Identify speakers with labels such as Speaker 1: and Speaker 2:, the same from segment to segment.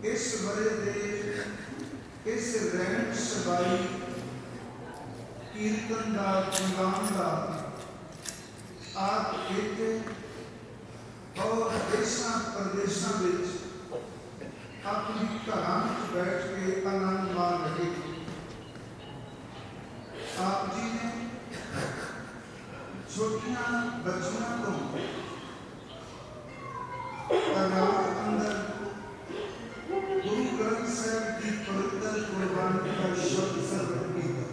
Speaker 1: इस बरे दे इस रैन सबाई कीर्तन का गुणगान का आप इत्थे और देशों प्रदेशों में अपनी घरां बैठ के आनंद माण रहे। आप जी ने छोटिया बच्चियों को रात अंदर गुरु ग्रंथ साहिब की पवित्र कुर्बानी का शब्द सर्वण किया।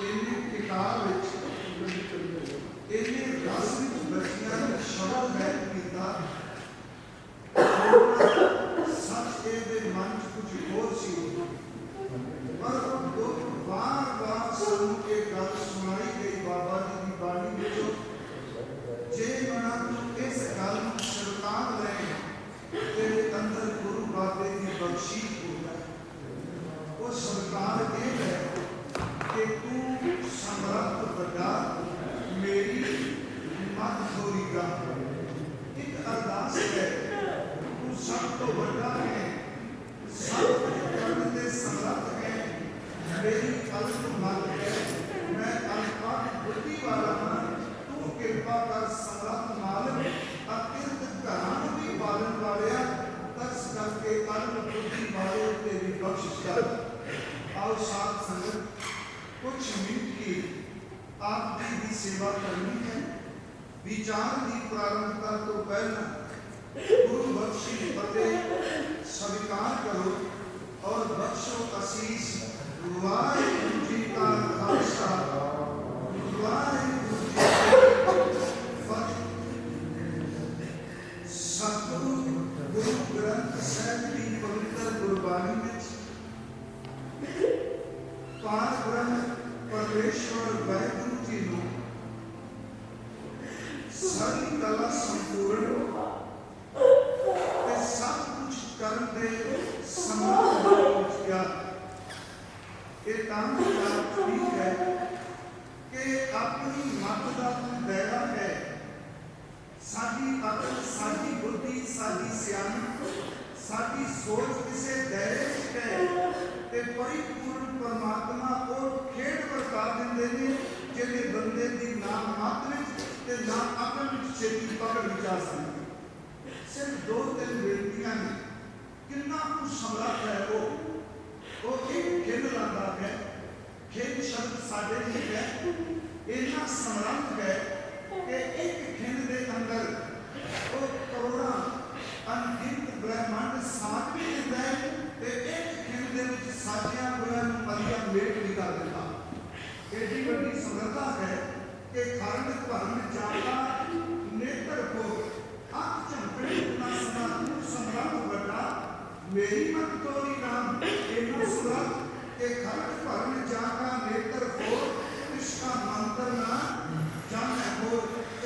Speaker 1: इन्हें किताब इन्हें रस बच्चियों ने शब्द बैठ किया। सच के मन कुछ और सी पर बार बार सानू के गल सुनाई गई बाबा जी की बाणी विचों जे मना तू इस गल नूं स्वीकार ले तेरे अंदर गुरु बाबे की बख्शीश हो जाए। वो स्वीकार ये है कि तू समर्थ बड़ा मेरी मत होईगा। एक अरदास है तू सब तो बड़ा है सब कुछ करने दे समर्थ है मेरी अल्प मत है मैं अल्पा बुद्धि वाला हाँ तू कृपा कर समर्थ मालिक अत्यंत घरां भी पालन वालिया तरस करके अल्प बुद्धि वाले तेरी बख्शिश कर। आओ साथ संगत कुछ मिनट की आपकी सेवा करनी है। विचार की प्रारंभता तो पहला गुरु बख्शी फतेह स्वीकार करो और बख्शो आशीष। वाहिगुरु जी का खालसा वाहिगुरु जी की फतेह। सतगुरु गुरु ग्रंथ साहिब की पवित्र गुरबाणी में पार ब्रह्म परमेश्वर वाहिगुरु जी को सारी कला संपूर्ण सब कुछ कर दे समर्थ किया। ये काम ठीक है कि अपनी मत का दायरा है साडी अकल साडी बुद्धि साडी सियाणप साडी सोच किसी दायरे है ते परिपूर्ण परमात्मा और खेड वर्ता देंदे ने जिहड़े बंदे दी ना मत विच ते ना अकल विच छेती पकड़ जा सकदी। सिर्फ दो तीन बेनतियां ने कितना कुछ समर्थ है वो एक खेल लाता है। खेल शब्द साढ़े लिए है इतना समर्थ है कि एक खेल के अंदर वो करोड़ा अनगिनत ब्रह्मांड साथ भी देता है ते एक खेल के विच साजिया होया मरिया मेट भी कर देता। एडी बड़ी समर्था है कि खंड भरम जाता नेत्र को आँख झपड़े ना सदा तू समर्थ बड़ा मेरी मत तोरी राम एना समर्थ के खंड भरम जाता नेत्र को इसका मंत्र ना जाने हो।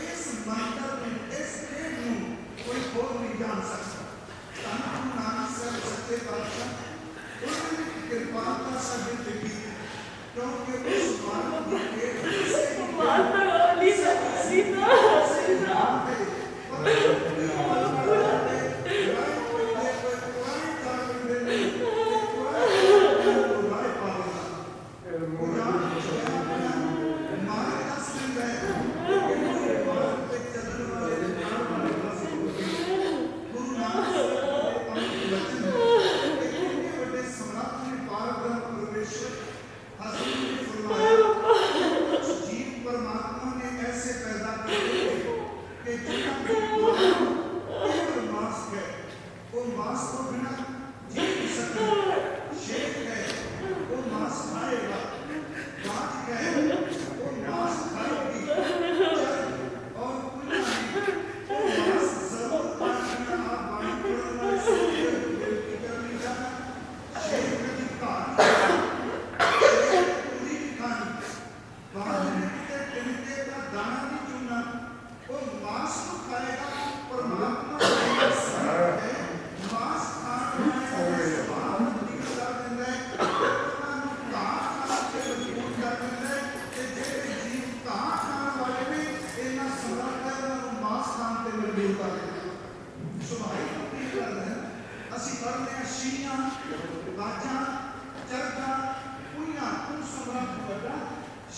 Speaker 1: इस मंत्र में इस खेल में कोई और नहीं जान सकता। तन नानक साहब सच्चे पातशाह उन्होंने कृपा का शब्द लिखी क्योंकि उस मार्ग के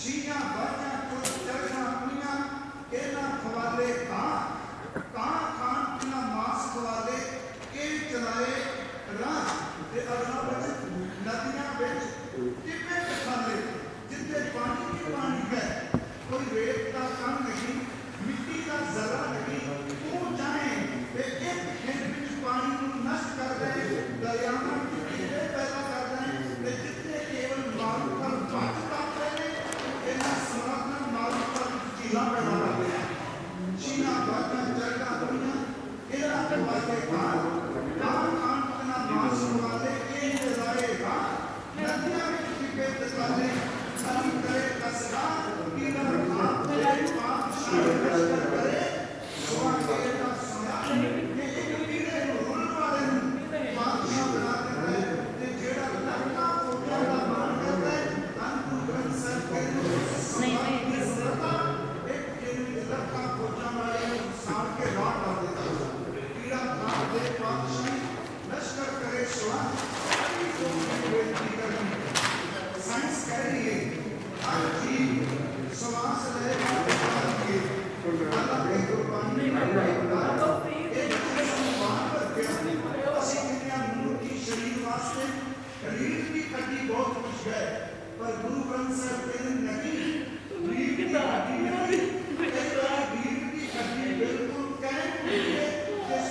Speaker 1: ਛੀਆਂ ਬਾਜਾਂ ਤੋਂ ਚੜ੍ਹਨਾ ਪੀਆਂ ਇਹਨਾਂ ਖਵਾਲੇ ਕਾਂ ਖਾਣ ਬਿਨਾ ਮਾਸ ਖਵਾਲੇ ਇਹ ਚਲਾਏ ਰਾਹ ਤੇ ਅਗਲਾ ਵਿੱਚ ਨਦੀਆਂ ਵਿੱਚ ਟਿੱਪੇ ਖਾਲੇ ਜਿੱਥੇ ਪਾਣੀ ਹੀ ਪਾਣੀ ਹੈ ਕੋਈ ਰੇਤ ਦਾ ਕਣ ਨਹੀਂ ਮਿੱਟੀ ਦਾ ਜ਼ਰਾ ਨਹੀਂ ਉਹ ਜਾਣੇ ਤੇ ਇੱਕ ਖੇਤ ਵਿੱਚ ਪਾਣੀ ਨੂੰ ਨਸ਼ਟ ਕਰ ਰਹੇ ਦਰਿਆਵਾਂ ਦੀ ਕਿਤੇ ਪੈਦਾ ਕਰ ਰਹੇ ਤੇ ਜਿੱਥੇ ਕੇਵਲ ਮਾਰੂ ਪਰ ਬਾਤ ਕਰਦੇ ਨੇ ਇਹਨਾਂ ਸਮਾਗਮ ਮਾਰੂ ਪਰ ਝੀਲਾਂ ਪੈਦਾ ਕਰਦੇ ਨੇ ਚੀਨਾ ਬਾਤਾਂ ਚੜ੍ਹਦਾ ਦੁਨੀਆ ਇਹਦਾ ਖਵਾਲੇ ਖਾਣ ਬਿਨਾ ਮਾਸ ਖਵਾਲੇ ਇਹ ਨਜ਼ਾਰੇਗਾ ਨਦੀਆਂ ਵਿੱਚ ਟਿੱਪੇ ਤਕਾਲੇ ਸਾਰੀ ਕਰੇ ਕਸਰਾ ਕੀਨਾ ਖਾਂ ਤੇ ਪਾਪ ਸ਼ਾਇਦ ਕਰੇ ਸੋਆ ਕੇ ਦਾ ਸੁਣਾ ਕਿ ਇੱਕ ਕੀੜੇ ਨੂੰ ਰੁਲਣ ਵਾਲੇ ਨੂੰ ਬਾਦਸ਼ਾਹ ਬਣਾ ਦਿੰਦਾ ਹੈ ਤੇ ਜਿਹੜਾ ਲੱਖਾਂ ਕੋਟਾਂ ਦਾ ਮਾਣ ਕਰਦਾ ਹੈ ਧੰਨ ਗ੍ਰੰਥ ਸਾਹਿਬ ਕਹਿੰਦੇ ਇੱਕ ਜਿਹਨੂੰ ਲੱਖਾਂ ਕੋਟਾਂ ਵਾਲੇ ਨੂੰ ਸਾੜ ਕੇ ਰਾਹ ਲਾ ਦਿੰਦਾ ਕੀੜਾ ਖਾਂ ਦੇ ਬਾਦਸ਼ਾਹ ਲਸ਼ਕਰ करे स्वान बेनती करनी साइंस कह रही है हर चीज श्वास ले शरीर वास्ते शरीर की हड्डी बहुत कुछ है पर गुरु ग्रंथ साहब कहते नहीं रीढ़ की हड्डी नहीं रीढ़ की हड्डी बिल्कुल कह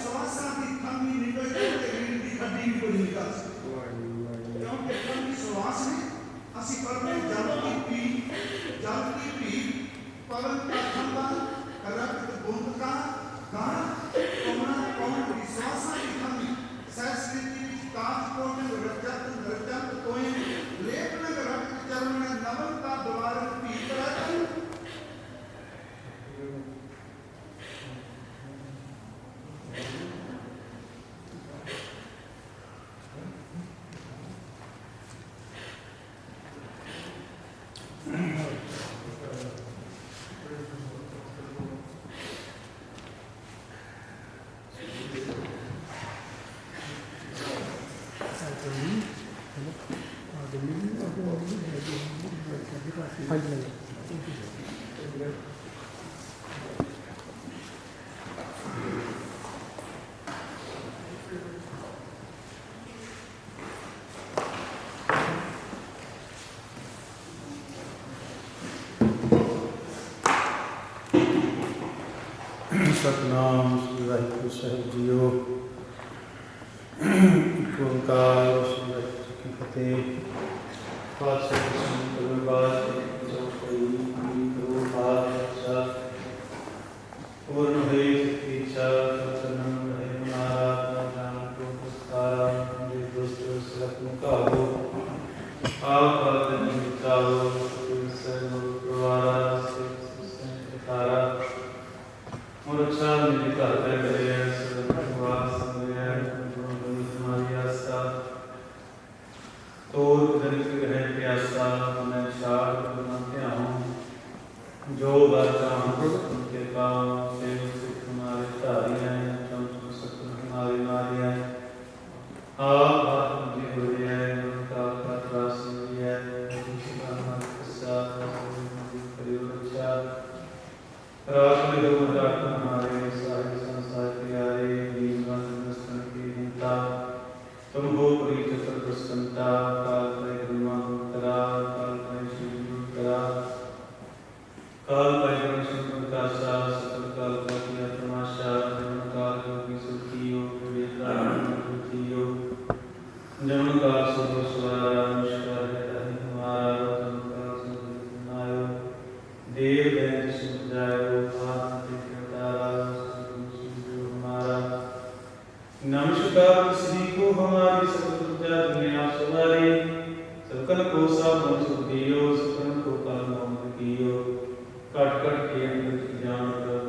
Speaker 1: श्वासा की कमी निकल रीढ़ की हड्डी भी कोई निकल क्योंकि कमी श्वास में ਅਸੀਂ ਪਰਮੇ ਜਲ की पी पवन का खंबा रक्त बूंद का गान कमरा कौन विश्वासा की कमी संस्कृति काज कोण रजत कोई लेपन रक्त चरण नवन का द्वार पीत रहता
Speaker 2: सतनाम श्री वाहिगुरु साहिब जीओ एक ओंकार श्री वाहिगुरु की फतेह पातशाह पूर्ण हुई इच्छा सत्संग रहे महाराज नाम को पुस्तारा दोस्त सलक मुकाबो आप दिन चाहो प्रवारा तारा और अच्छा मेरी घर पे गए सदवास समझे हमारी आस्था तो दिन के है प्यासा मैं शार बनाते हूँ जो बाचा उनके काम से हमारे तारियाँ हैं सत्य हमारी नारियाँ आप बात मुझे हो रही है उनका त्रास हुई है हमारे किस्सा परिवक्षा रात में दो रात हमारे सारे संसार प्यारे जीवन दर्शन की हिंता तुम हो परी चक्र प्रसन्नता काल पे ब्रह्मा काल पे शिव काल पे ब्रह्म प्रकाशा सकल काल का किया तमाशा जन्म काल की सुखियो वेदांत बुद्धियो जन्म काल सुख स्वारा नमस्कार है हमारा जन्म काल सुख नायो देव दैत सुख जायो नमस्कार श्री को हमारी सतपुजा दुनिया सवारी सकल को सब मन सुखियो सकल को कल मोह कियो कट कट के अंदर जान कर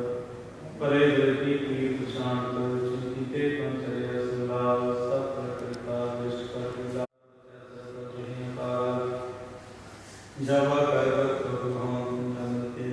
Speaker 2: परे की पीर शांत चिंतिते पंचर्य सुलाभ सब कृपा दृष्ट कर जब कर भगवान नमते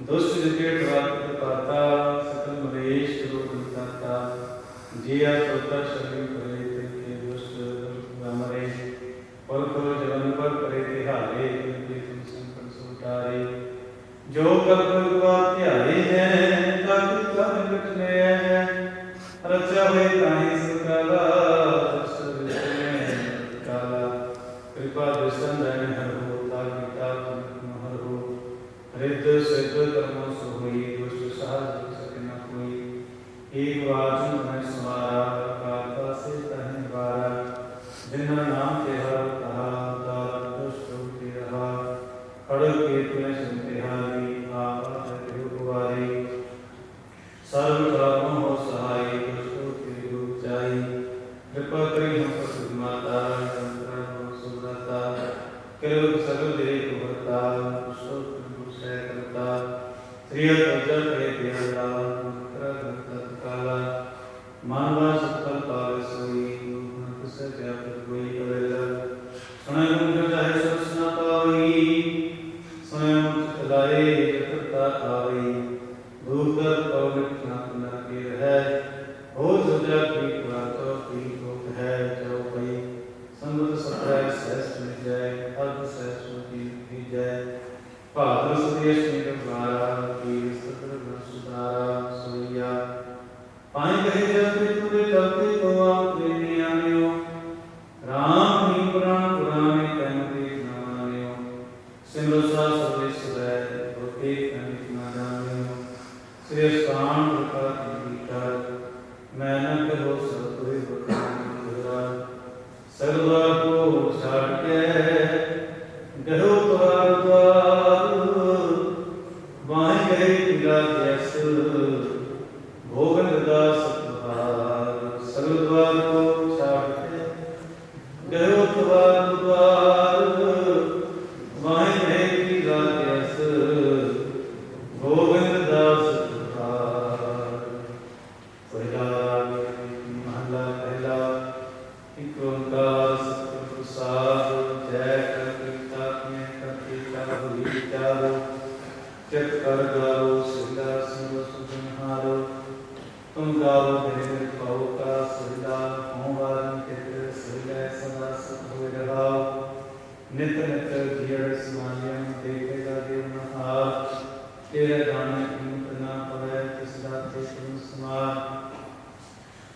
Speaker 2: दुष्ट जकेट वाक्त पाता सकल मलेश रोग निकाता जिया चौथा शरीर करे तिनके दुष्ट गमरे पुरख जवन पर करे तिहारे तिनके तुम संकट सुटारे जो कल्प हुआ ध्याये हैं ताकि कम बिटने हैं रचा हुए ताहि सुकाला काला कृपा दृष्टन दैन हर हो ताकि ताकि हर हो रिद्ध सिद्ध कर्मों सो हुई दुष्ट सहज सके न कोई एक वाचन में सुमारा काका से तहन बारा जिन्ना नाम के हर कहा तार दुष्ट होती रहा खड़ग के तुने सुनते हारी आपा है गुवारी सर्व कामों हो सहाय दुष्टों की ऊंचाई कृपा करी हम पर माता तंत्र सुब्रता कृप सकल देव भरता दुष्टों की से करता त्रिय तजर करे प्यारा मंत्र गंतत काला मानवा सकल पावे सोई गुण से व्यापक कोई करेला सुने मुझे चाहे सुना पावी सुने मुझे लाए जगता आवी भूकर पौनिक नापना के है हो जुजा की प्रातो की भूख है जो भई समृद्ध सत्य सहस में जाए अर्ध सहस में जाए भाद्र सुदेश में द्वारा की सत्र सुधारा सोया पाए कहे जब तुरे चलते को आप लेने आनियो राम ही पुराण पुराने कहते नानियो सिमरसा सुदेश सुधाय तो एक अनिक ना जानियो श्री स्थान प्रकार की मैं न करो सब कोई बता सर्वा को छाड़ के गहो द्वार द्वार वाहि गए पिला जैस भोगन दास तुहार सर्वद्वार को छाड़ के गहो द्वार द्वार वाहि गए पिला जैस भोगन दास तुहार महला पहला एक ओंकार सतगुरु प्रसाद जय कविता में कविता हुई विचारो चित कर गारो सहिला सिंह सुजनहारो तुम गाओ मेरे पाओ का सहिला होवारन के सहिला सदा सत हो रहाओ नित नित जियड़ समायम देखेगा देव नहार तेरे गाने कीमत ना पड़े तिसरा ते तुम समार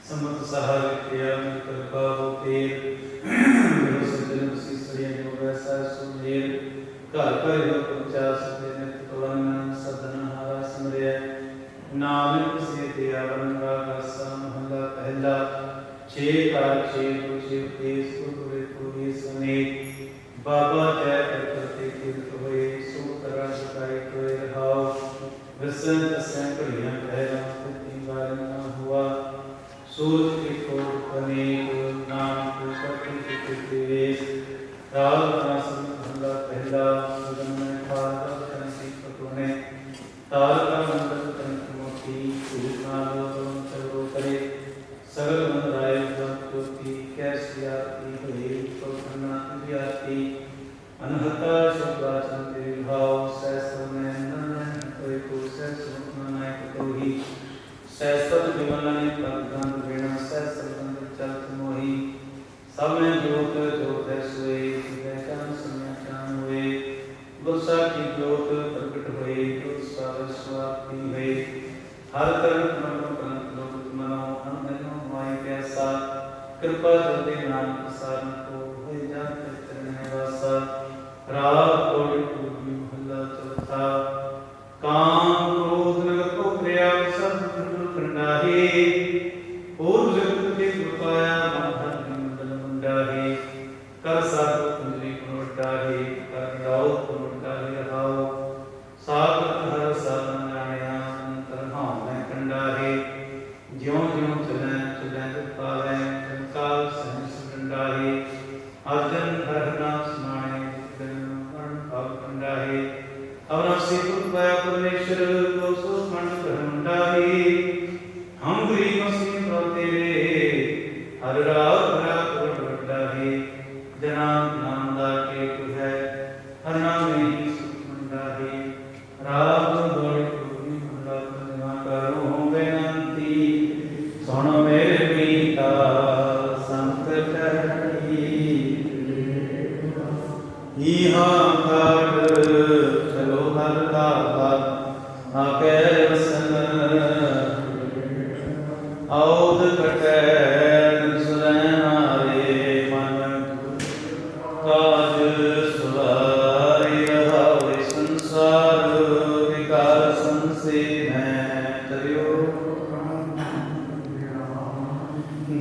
Speaker 2: समत सहाय किया मैं कृपा हो तेर मेरे सज्जन सी सरिया जो वैसा सुमेर घर पर हो पहुंचा सके नित पवन सदन हारा समरिया नानक से दिया बनवा का महला पहला छे का छे पूछे तेज सुरे पूरी सुने बाबा जय करते तीर्थ हुए सो करा सकाई कोई रहाओ विसन तस्या कड़ियां पहला तीन बार न हुआ सूरज की कोट बने नाम को करते के वेश राग नासम भंगा पहला सुगम में फार करती पटोने तार का मंडल तंत्र मोती सूचना लो चलो करे सरल मन राय ज्योति कैसी आती हुई तो करना आती अनहता शब्दाचन तेरे भाव सहस्र में नन कोई को सहस्र नायक तो ही सहस्र विमलन प्रगंध बिना सहस्र बंद चलत मोही समय जोत जोत सोए वैकान समय कान हुए गुस्सा की जोत प्रकट हुए तो सार स्वाति हुए हर तरफ मनो कंत लोक मनो अननो माय कैसा कृपा जल्दी नाम प्रसारण को हुए जाते चरण वासा राग कोटि पूर्वी महला चौथा काम क्रोध नगर को क्रिया सब कंडाहे पूर्व जगत के कृपाया माधव मंडल मुंडाहे कर साधु कुंजली कुनवटाहे कर राव कुनवटाहे रहाओ सागत हर साधन राणया अंतर भाव में कंडाहे ज्यों ज्यों चले चले पावे काल सहस कंडाहे अर्जन हर नाम स्माणे कंडाहे अवनसी कृपया परमेश्वर दोसो मन कंडाहे हम गरीब मसीह तेरे हर राव भरा कंडाहे जना नाम दा के है हर नाम में ही सुख कंडाहे राव दौड़ आके वसन औध कटै सुरै मारे मन काज सुवारी रहावे संसार विकार संसे मैं तरियो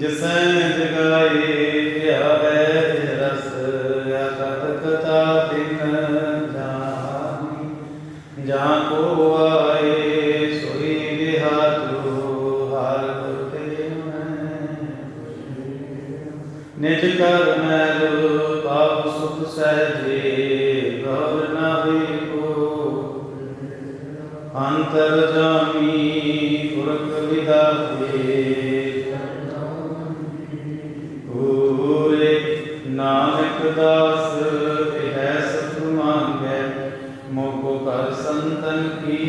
Speaker 2: जिसै जगाए प्यारे रस कथ कथा दिन जानी जहाँ को आए सोई विहातु हार करते निज कर मैल पाप सुख सहजे गौर नाभि को अंतर जामी पुरख विधाते पूरे नानक दास है सत मांगै मोको कर संतन की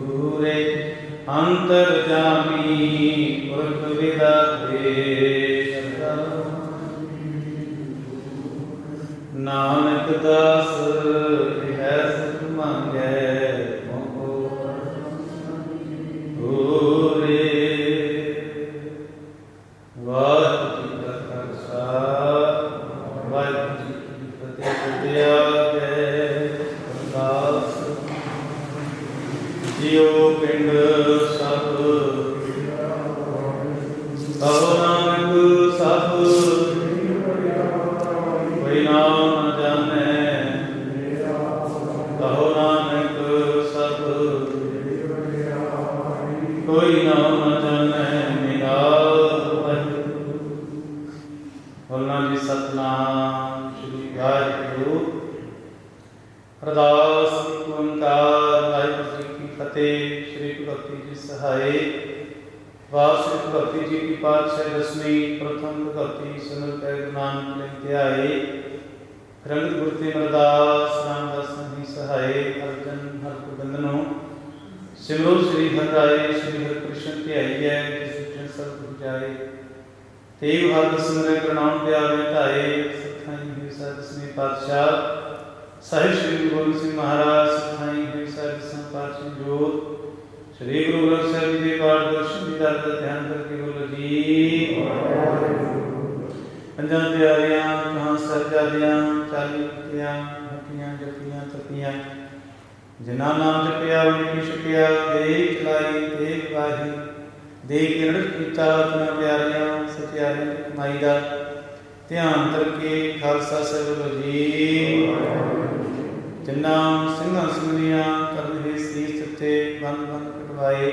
Speaker 2: पूरे अंतर जामी पुरख विधाते नानक दास है सत मांगै मोको पूरे वाहिगुरू जी का खालसा वाहिगुरू जी की फतेह। फतेह आगे अरदास जियो पिंड सब कहो नानक सब कोई नाम न जाने कहो नानक सब कोई नाम न जाने मेरा बोलना जी सतनाम श्री वाहिगुरू। अरदास ओंकार वाहिगुरू जी की फतेह। श्री भगवती जी सहाय। वाह श्री भगवती जी की पातशाह दसवीं प्रथम भगवती सुनर कै गुरु नानक लेते आए रंगत गुरते अरदास रामदास नहीं सहाय। अर्जन हर गोबंदनो सिमरो श्री हर राय श्री हर कृष्ण ध्याई है जिस सब गुरु जाए तेग हर सिमरै प्रणाम प्यारे ढाए। सत्थाई हुई दसवीं पातशाह साहिब श्री गुरु गोबिंद सिंह महाराज। सत्थाई हुई दसवीं पातशाह जोत श्री गुरु ग्रंथ साहिब जी के पाठ दर्शन दीदार का ध्यान करके बोलो जी। पंजां प्यारियां कहाँ सरजादियां 40 मुक्तियां हटियां जपियां तपियां जिन्ना नाम जपिया उनकी छुपिया दे चलाई तेग वाही दे किरण कीता अपना प्यारियां सत्यारियां की कमाई का ध्यान करके खालसा ਸਾਹਿਬ बोलो जी। जिन्ना ਸਿੰਘਾਂ ਸਿੰਘਣੀਆਂ ਕਰਨ ਦੇ ਸੀਸ ਉੱਤੇ ਬੰਦ ਬੰਦ ਕਟਵਾਏ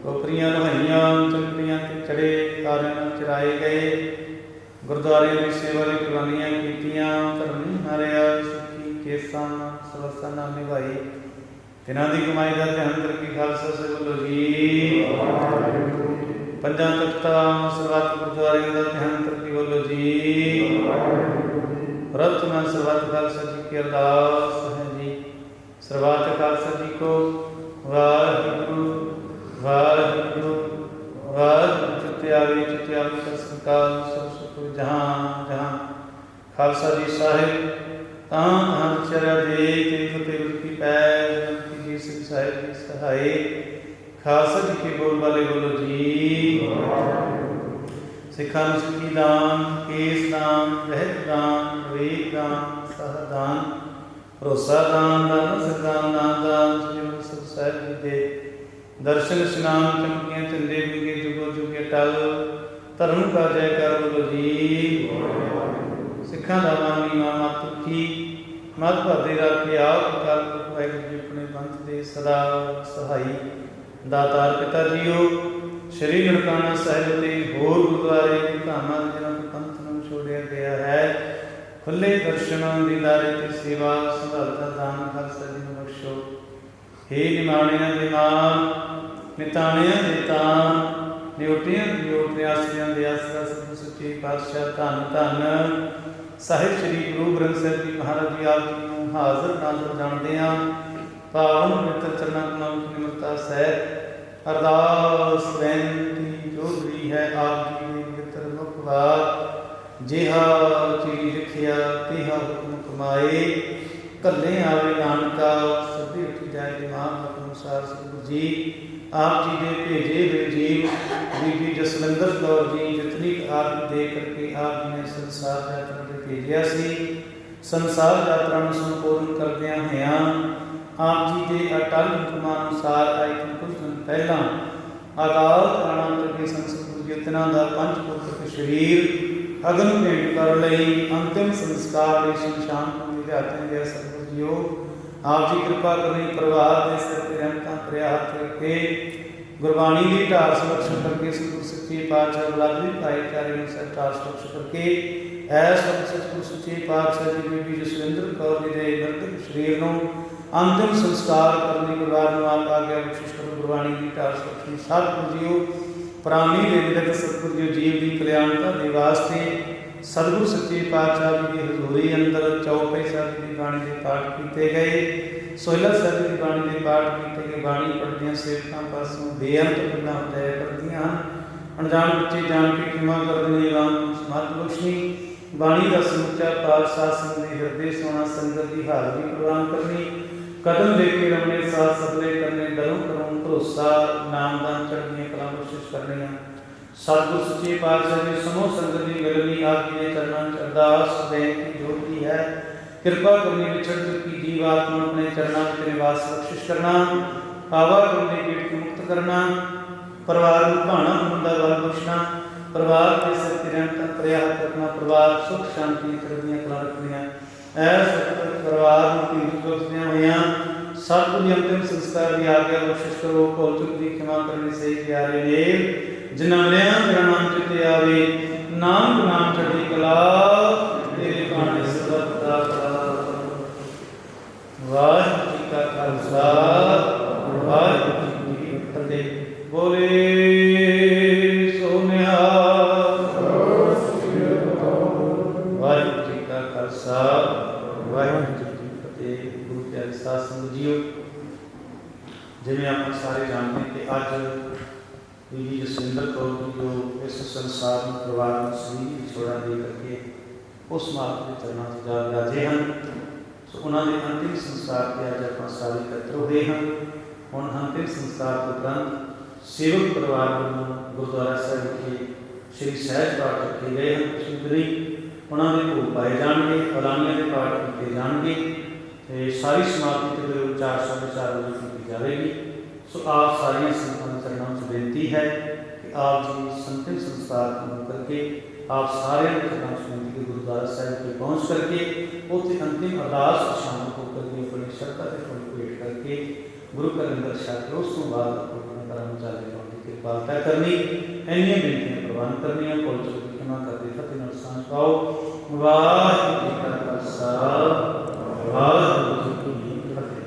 Speaker 2: ਕੋਪਰੀਆਂ ਲਹਾਈਆਂ ਚੱਕਰੀਆਂ ਤੇ ਚੜੇ ਕਾਰਾਂ ਨਾਲ ਚਰਾਏ ਗਏ ਗੁਰਦੁਆਰੇ ਦੀ ਸੇਵਾ ਦੀ ਕੁਰਬਾਨੀਆਂ ਕੀਤੀਆਂ ਧਰਮ ਹਾਰਿਆ ਸਿੱਖੀ ਕੇਸਾਂ ਸਵਸਤਾਂ ਨਾਲ ਨਿਭਾਈ ਤਿਨਾਂ ਦੀ ਕਮਾਈ ਦਾ ਧਿਆਨ ਕਰਕੇ ਖਾਲਸਾ ਸਾਹਿਬ बोलो जी। पंजां तख्तां सरबत गुरुद्वारे का ध्यान करके बोलो जी। प्रथम सरबत खालसा जी की अरदास है जी। सरबत खालसा जी को वाहिगुरू वाहिगुरू वाहिगुरू चित्ते आवे कर संकाल सब सुख जहाँ जहाँ खालसा जी साहिब तहाँ तहाँ चरा दे ते फतेह की पैर जी सिंह साहिब की सहाय। खालसा जी के बोल वाले बोलो जी। सिखा सिखी दान केस दान रहत दान विवेक दान सह दान भरोसा दान दान सरदान दान दान सब साहिब जी के दर्शन स्नान चमकियाँ चंदे बिगे जुगो जुगे टल धर्म का जयकार बोलो जी। सिखा का मानी मां मत दुखी मत भादे राखे आप कर वाहिगुरू जी अपने पंथ दे सदा सहाई। दातार पिता जीओ श्री ननकाना साहिब ते होर गुरुद्वारे धामां जिन्हां तो पंथ नूं छोड़िया गया है खुले दर्शन दीदारे ते सेवा संभालता दान खालसा जी नूं बख्शो। हे निमाणियां दे मान निताणियां दे तान निउटियां निउट आसरियां दे आसरा सब सच्चे पातशाह धन धन साहिब श्री गुरु ग्रंथ साहिब जी महाराज जी आप जी नूं हाज़र नाज़र जाणदे हां। पावन पवित्र चरणां कमलों की निमरता सहित अरदास बेनती चौधरी है आप जी के पवित्र मुखवार जिहा चीज लिखिया तिहा हुक्म कमाए कल्ले आवे नानका सभी उठ जाए दिमाग अनुसार सतगुरु जी आप जी के भेजे हुए जीव बीबी जसविंदर कौर जी जितनी आप दे करके आप जी ने संसार यात्रा पर भेजा सी संसार यात्रा में संपूर्ण करदिया होया आप जी के अटल हुक्म अनुसार आई कुछ दिन पहला अकाल प्राणा करके संसद जितना का पंच पुत्र शरीर अग्न भेंट कर लई अंतिम संस्कार के शमशान भूमि जाते गए सतगुरु जीओ आप जी कृपा करनी परिवार के सिर पर रहमतां भरिया हाथ रखे गुरबाणी की ढाल सुरक्षा करके सतगुरु सच्चे पातशाह बलादरी भाईचारे में सब ढाल सुरक्षा करके ऐस वक्त सतगुरु सच्चे पातशाह जी बीबी जसविंदर कौर जी के मृतक शरीर को अंतिम संस्कार करने के बाद आप आज्ञा बख्शिश करो गुरबाणी की ढाल सुरक्षा सतगुरु जीओ प्राणी के विदक सतगुरु जी जीव की कल्याणता के वास्ते सतगुरु सच्चे पातशाह जी की हजूरी अंदर चौपाई साहब की बाणी के पाठ किए गए सोहला साहब की बाणी के पाठ किए गए बाणी पढ़दियां सेवकों पासों बेअंत गल्लां तय करदियां अनजान बच्चे जान के क्षमा कर देने राम समर्थ बख्शनी बाणी का समुचा पाठ सासंग ने हृदय सोना संगत की हाजरी प्रदान करनी कदम लेके रमने साथ सबले करने दरों करों भरोसा नामदान चढ़ने कला कोशिश करने सतगुरु सच्चे पातशाह जी समूह संगत की गलनी आपके चरणों अरदास बेनती जोड़ती है कृपा करनी विछड़ चुकी जीवात्मा अपने चरणों में निवास बख्शिश करना पावा करने पीठ मुक्त करना परिवार को भाना मुंडा वाल बख्शना परिवार के सिर की रहमत प्रयास रखना परिवार सुख शांति चढ़दियां कला रखनियां ऐसा परिवार की बख्शदियां होया सतगुरु अंतिम संस्कार की आज्ञा बख्शिश करो भुल चुक की क्षमा करने से प्यारे नेम जिन्हां लिया मेरा नाम चिते आवे नाम नाम चढ़ी कला तेरे बाणे सबद दा वाहिगुरू जी का खालसा वाहिगुरू जी की फतेह बोले सो निहाल वाहिगुरू जी का खालसा वाहिगुरू जी की फतेह गुरु प्यारे साध संगत जीओ जिवें आप सारे जानते हैं कि अज बीबी जसविंदर कौर जी जो इस संसार में परिवार में सभी छोड़ा दे करके उस मार्ग के चरणों से जा विराजे हैं सो उन्होंने अंतिम संस्कार के अज आप सारे एकत्र हुए हैं हम अंतिम संस्कार के उपरंत सेवक परिवार वालों गुरुद्वारा साहिब के श्री सहज पाठ रखे गए हैं सुंदरी उन्होंने भोग पाए जाएंगे अलानिया के पाठ किए जाएंगे सारी समाप्ति के 4:30 बजे की जाएगी सो आप सारिया संतान चरणों से बेनती है कि आप जी अंतिम संस्कार पूर्ण करके आप सारे चरणों से बेनती के गुरुद्वारा साहिब के पहुँच करके उसे अंतिम अरदास शामिल होकर के अपनी श्रद्धा से फल भेंट करके गुरु का लंगर छक के उस बाद अपने कर्मचारी की कृपालता करनी इन्नियां बेनतियां प्रवान करनी भुल चुक की क्षमा करके फतेह नाल सांझ पाओ वाहिगुरू जी का खालसा वाहिगुरू जी की फतेह।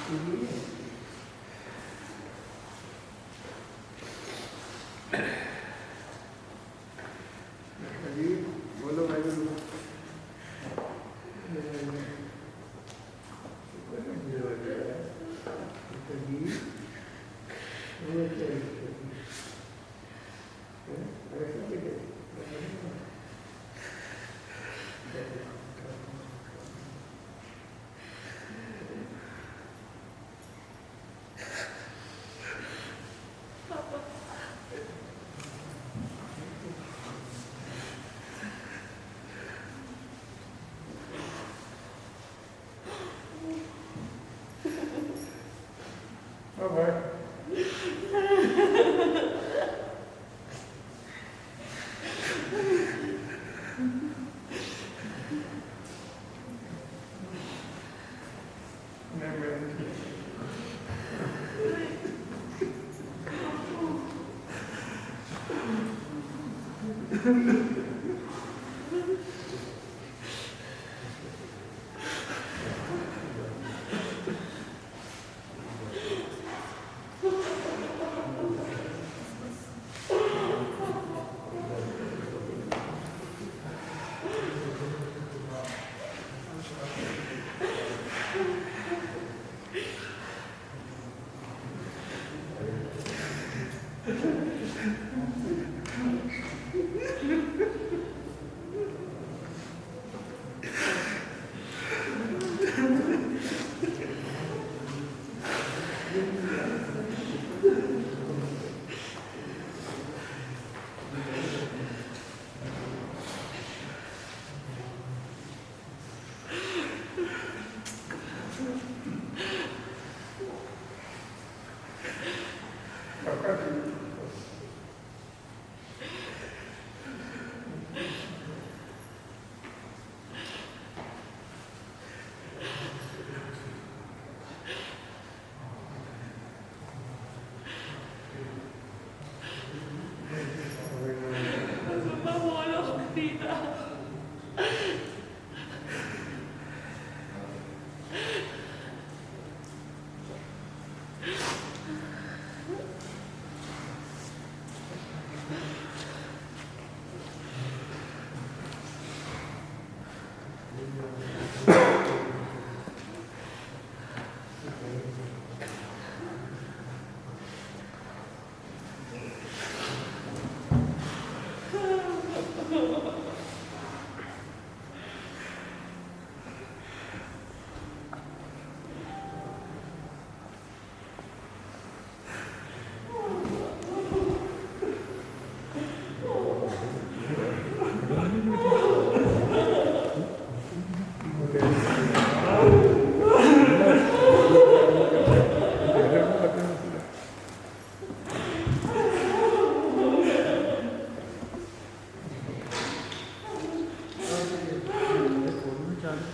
Speaker 3: बोलो भाई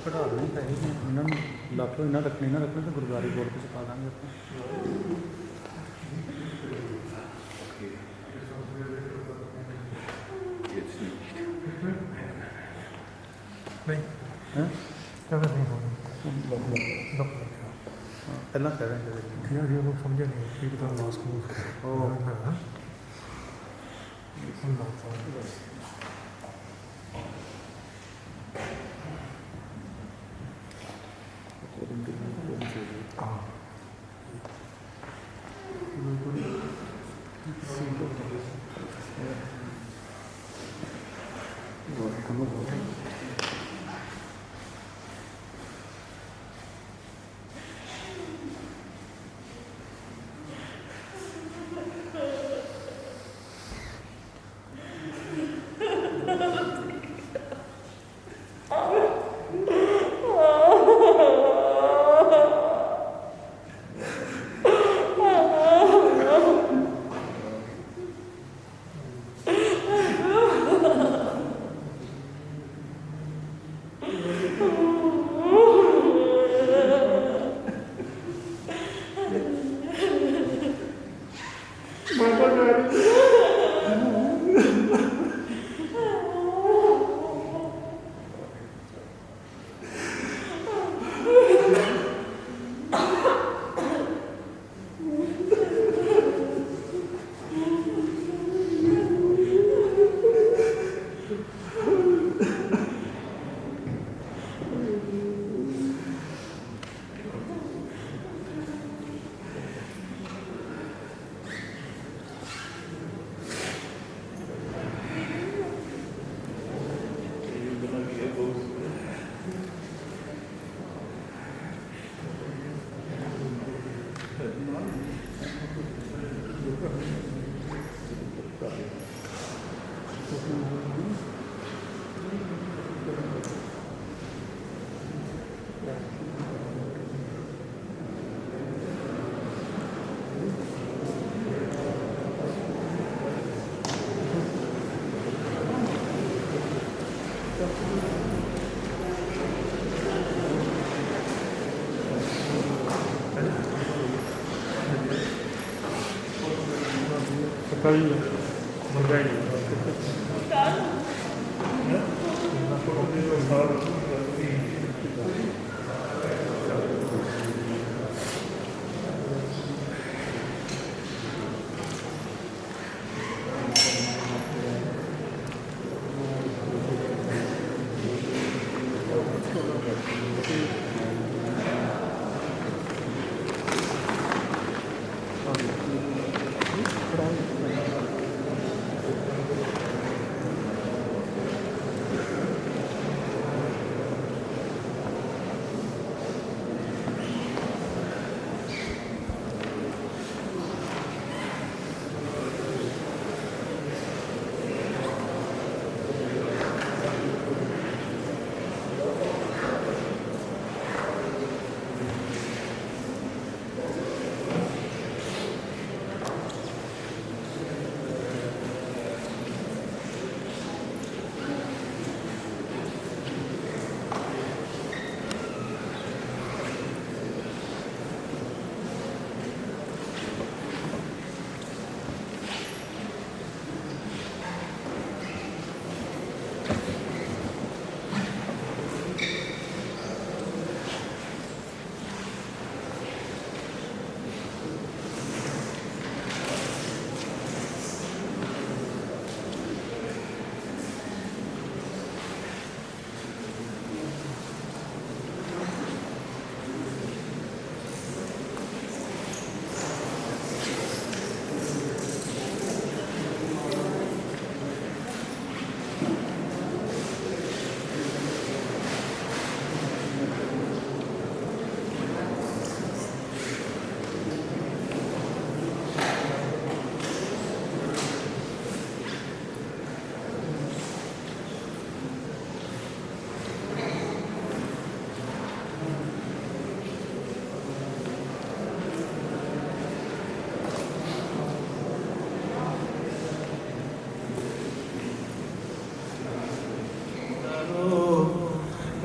Speaker 4: कढ़ा देने पैसे इन्होंने लक्ष्य इन्ना रखने तो गुरुद्वारे बोर्ड कुछ पा देंगे पहला कह रहे हैं समझे नहीं मास्क कल मुर्गा ही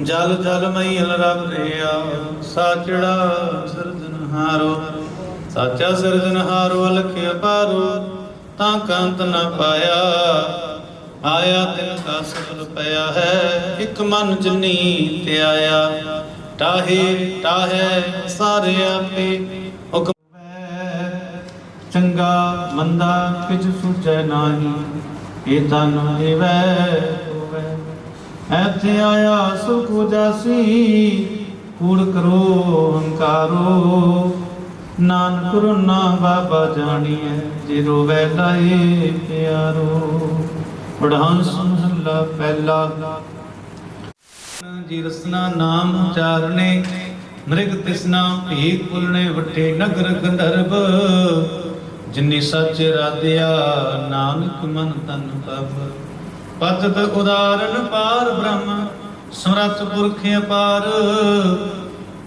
Speaker 2: जल जल मैल रब रिया साचड़ा सिरजनहारो साचा सिरजनहारो अलख अपारो ताका अंत न पाया आया तिनका सफल पया है एक मन जनी ते आया टाहे टाहे सारे आपे हुक्म चंगा मंदा किछ सूझे नाही ये तन एवै होवै ऐथे आया सुख जासी कूड़ करो हंकारो नानक रुना बाबा जानिए जे रोवै लाए प्यारो। बढ़ांस महला पहला। जी रसना नाम उचारने मृग तिसना भीख पुरने वटे नगर गंधर्व जिन्नी सच राधिया नानक मन तन तब पतत उदारन पार ब्रह्म समरथ पुरख अपार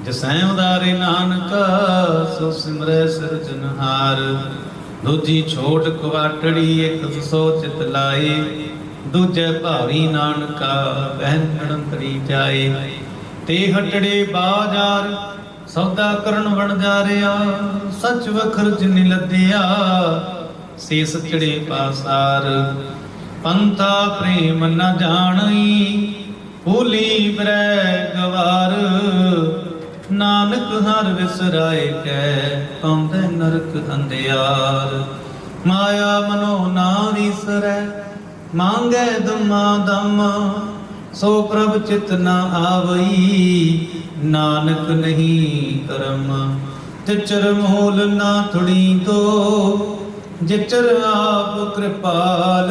Speaker 2: जसै उदारे नानका सो सिमरै सिरजनहार। दूजी छोट कुवाटड़ी एक सो चित लाए दूजे भावी नानका बहन खड़न करी जाए ते हटड़े बाजार सौदा करन बन जा रिया सच वखर जिन लद्या से सचड़े पासार पंथा प्रेम न जानी भूली ब्रै गवार नानक हर विसराए कै पाउंदे नरक अंधियार। माया मनो ना विसरै मांगै दमा दम सो प्रभ चित न आवई नानक नहीं करम तिचर मोल ना थुड़ी दो जिचर आप कृपाल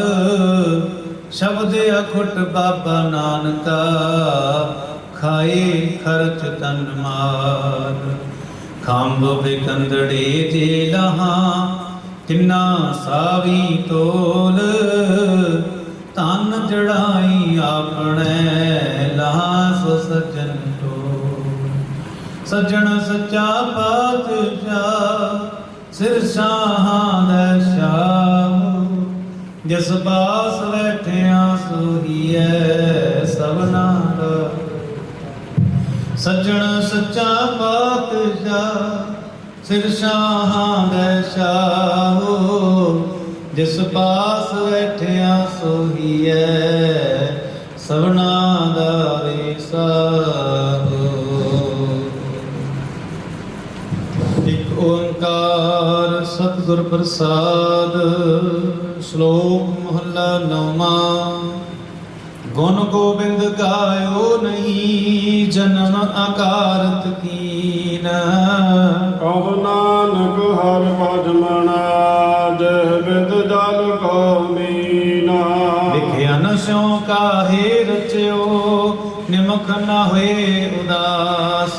Speaker 2: शब्द अखुट बाबा नानका खाए खर्च तन मार। खांब बिकंदड़े जे लहा तिन्ना सावी तोल तन जड़ाई आपने लहा सो सज्जन टोल। सज्जन सच्चा पातशाह सिर शाहां दै शाह जिस पास बैठिया सोहीए सबना दा। सज्जन सच्चा पातशाह सिर शाहां दै शाह ਜਿਸ ਪਾਸ ਬੈਠਿਆ ਸੋਹੀਐ ਸਭਨਾ ਦਾ ਵਿਸਾਹੋ। ਇਕ ਓੰਕਾਰ ਸਤਿਗੁਰ ਪ੍ਰਸਾਦ। ਸ਼ਲੋਕ ਮਹਲਾ ਨੌਵਾਂ। ਗੁਣ ਗੋਬਿੰਦ ਗਾਇਓ ਨਹੀਂ ਜਨਮ ਅਕਾਰਤ ਕੀਨ।
Speaker 3: ਕਹੁ ਨਾਨਕ ਹਰਿ ਭਜ ਮਨਾ ਜਹ ਬਿਦ ਜਲ ਕੋ ਮੀਨਾ।
Speaker 2: ਵਿਖਿਆ ਨ ਸਿਉ ਕਾਹੇ ਰਚਿਓ ਨਿਮਖ ਨਾ ਹੋਏ ਉਦਾਸ।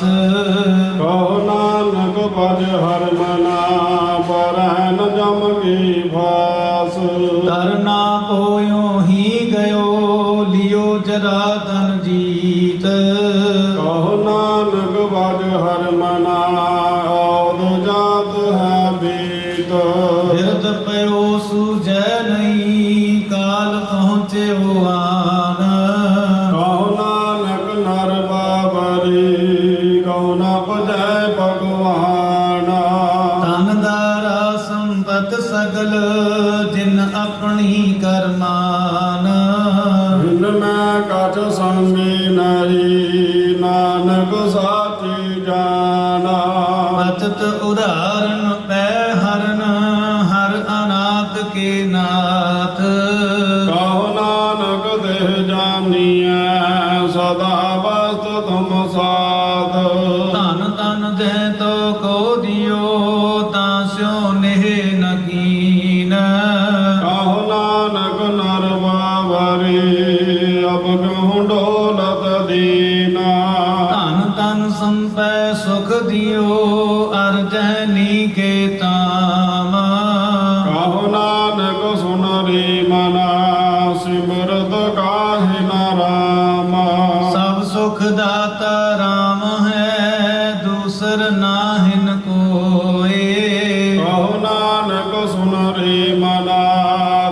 Speaker 3: ਕਹੁ ਨਾਨਕ ਭਜ ਹਰਿ ਮਨਾ ਪਰਹਿ ਨ ਜਮ ਕੀ ਭਾਸ।
Speaker 2: ਤਰਨਾ ਕੋਇਓ ਹੀ ਗਇਓ ਲਿਓ ਜਰਾ ਤਨ ਜੀਤ।
Speaker 3: ਕਹੁ ਨਾਨਕ ਭਜ ਹਰਿ ਮਨਾ ਔਦ ਜਾਤ ਹੈ ਬੀਤ।
Speaker 2: ਬਿਰਧ ਪਇਓ ਸੂਝੈ ਨਹੀਂ ਕਾਲ ਪਹੁੰਚਿਓ ਆਨ।
Speaker 3: ਕਹੁ ਨਾਨਕ ਨਰ ਬਾਬਰੀ ਕਹੁ ਨ ਭਜੈ ਭਗਵਾਨ।
Speaker 2: ਧਨ ਦਾਰਾ ਸੰਪਤ ਸਗਲ ਜਿਨ ਆਪਣੀ ਕਰਮਾਨ।
Speaker 3: ਬਿਨ ਮੈਂ ਕਛ ਸੰਗੀ ਨਹੀਂ ਨਾਨਕ ਸਾਚੀ ਜਾਨਾ।
Speaker 2: ਬਚਤ ਉਦਾਹਰਨ ਪੈ ਹਰਨ ਹਰ ਅਨਾਥ ਕੇ ਨਾਥ।
Speaker 3: ਕਹੁ ਨਾਨਕ ਦੇਹ ਜਾਨੀਐ ਸਦਾ ਬਸਤ ਤੁਮ ਸਾਥ।
Speaker 2: ਧਨ ਤਨ ਦੇ ਤੋ ਕੋ ਦਿਓ ਤਾਂ ਸਿਉ ਨਹਿ ਨ ਕੀਨ।
Speaker 3: ਕਹੁ ਨਾਨਕ ਨਰ ਬਾਵਰੀ ਅਬ ਕਿਉ ਡੋਲਤ ਦੀਨਾ।
Speaker 2: ਧਨ ਤਨ ਸੰਪੈ ਸੁਖ ਦਿਓ ਅਰਜੈ ਨੀ ਕੇ ਤਾਮ।
Speaker 3: ਕਹੁ ਨਾਨਕ ਸੁਨ ਰੇ ਮਨਾ ਸਿਮਰਤ ਕਾਹਿ ਨ ਰਾਮ।
Speaker 2: ਸਭ ਸੁਖ ਦਾਤਾ ਰਾਮ ਹੈ ਦੂਸਰ ਨਾਹਿਨ ਕੋਏ।
Speaker 3: ਕਹੁ ਨਾਨਕ ਸੁਨ ਰੇ ਮਨਾ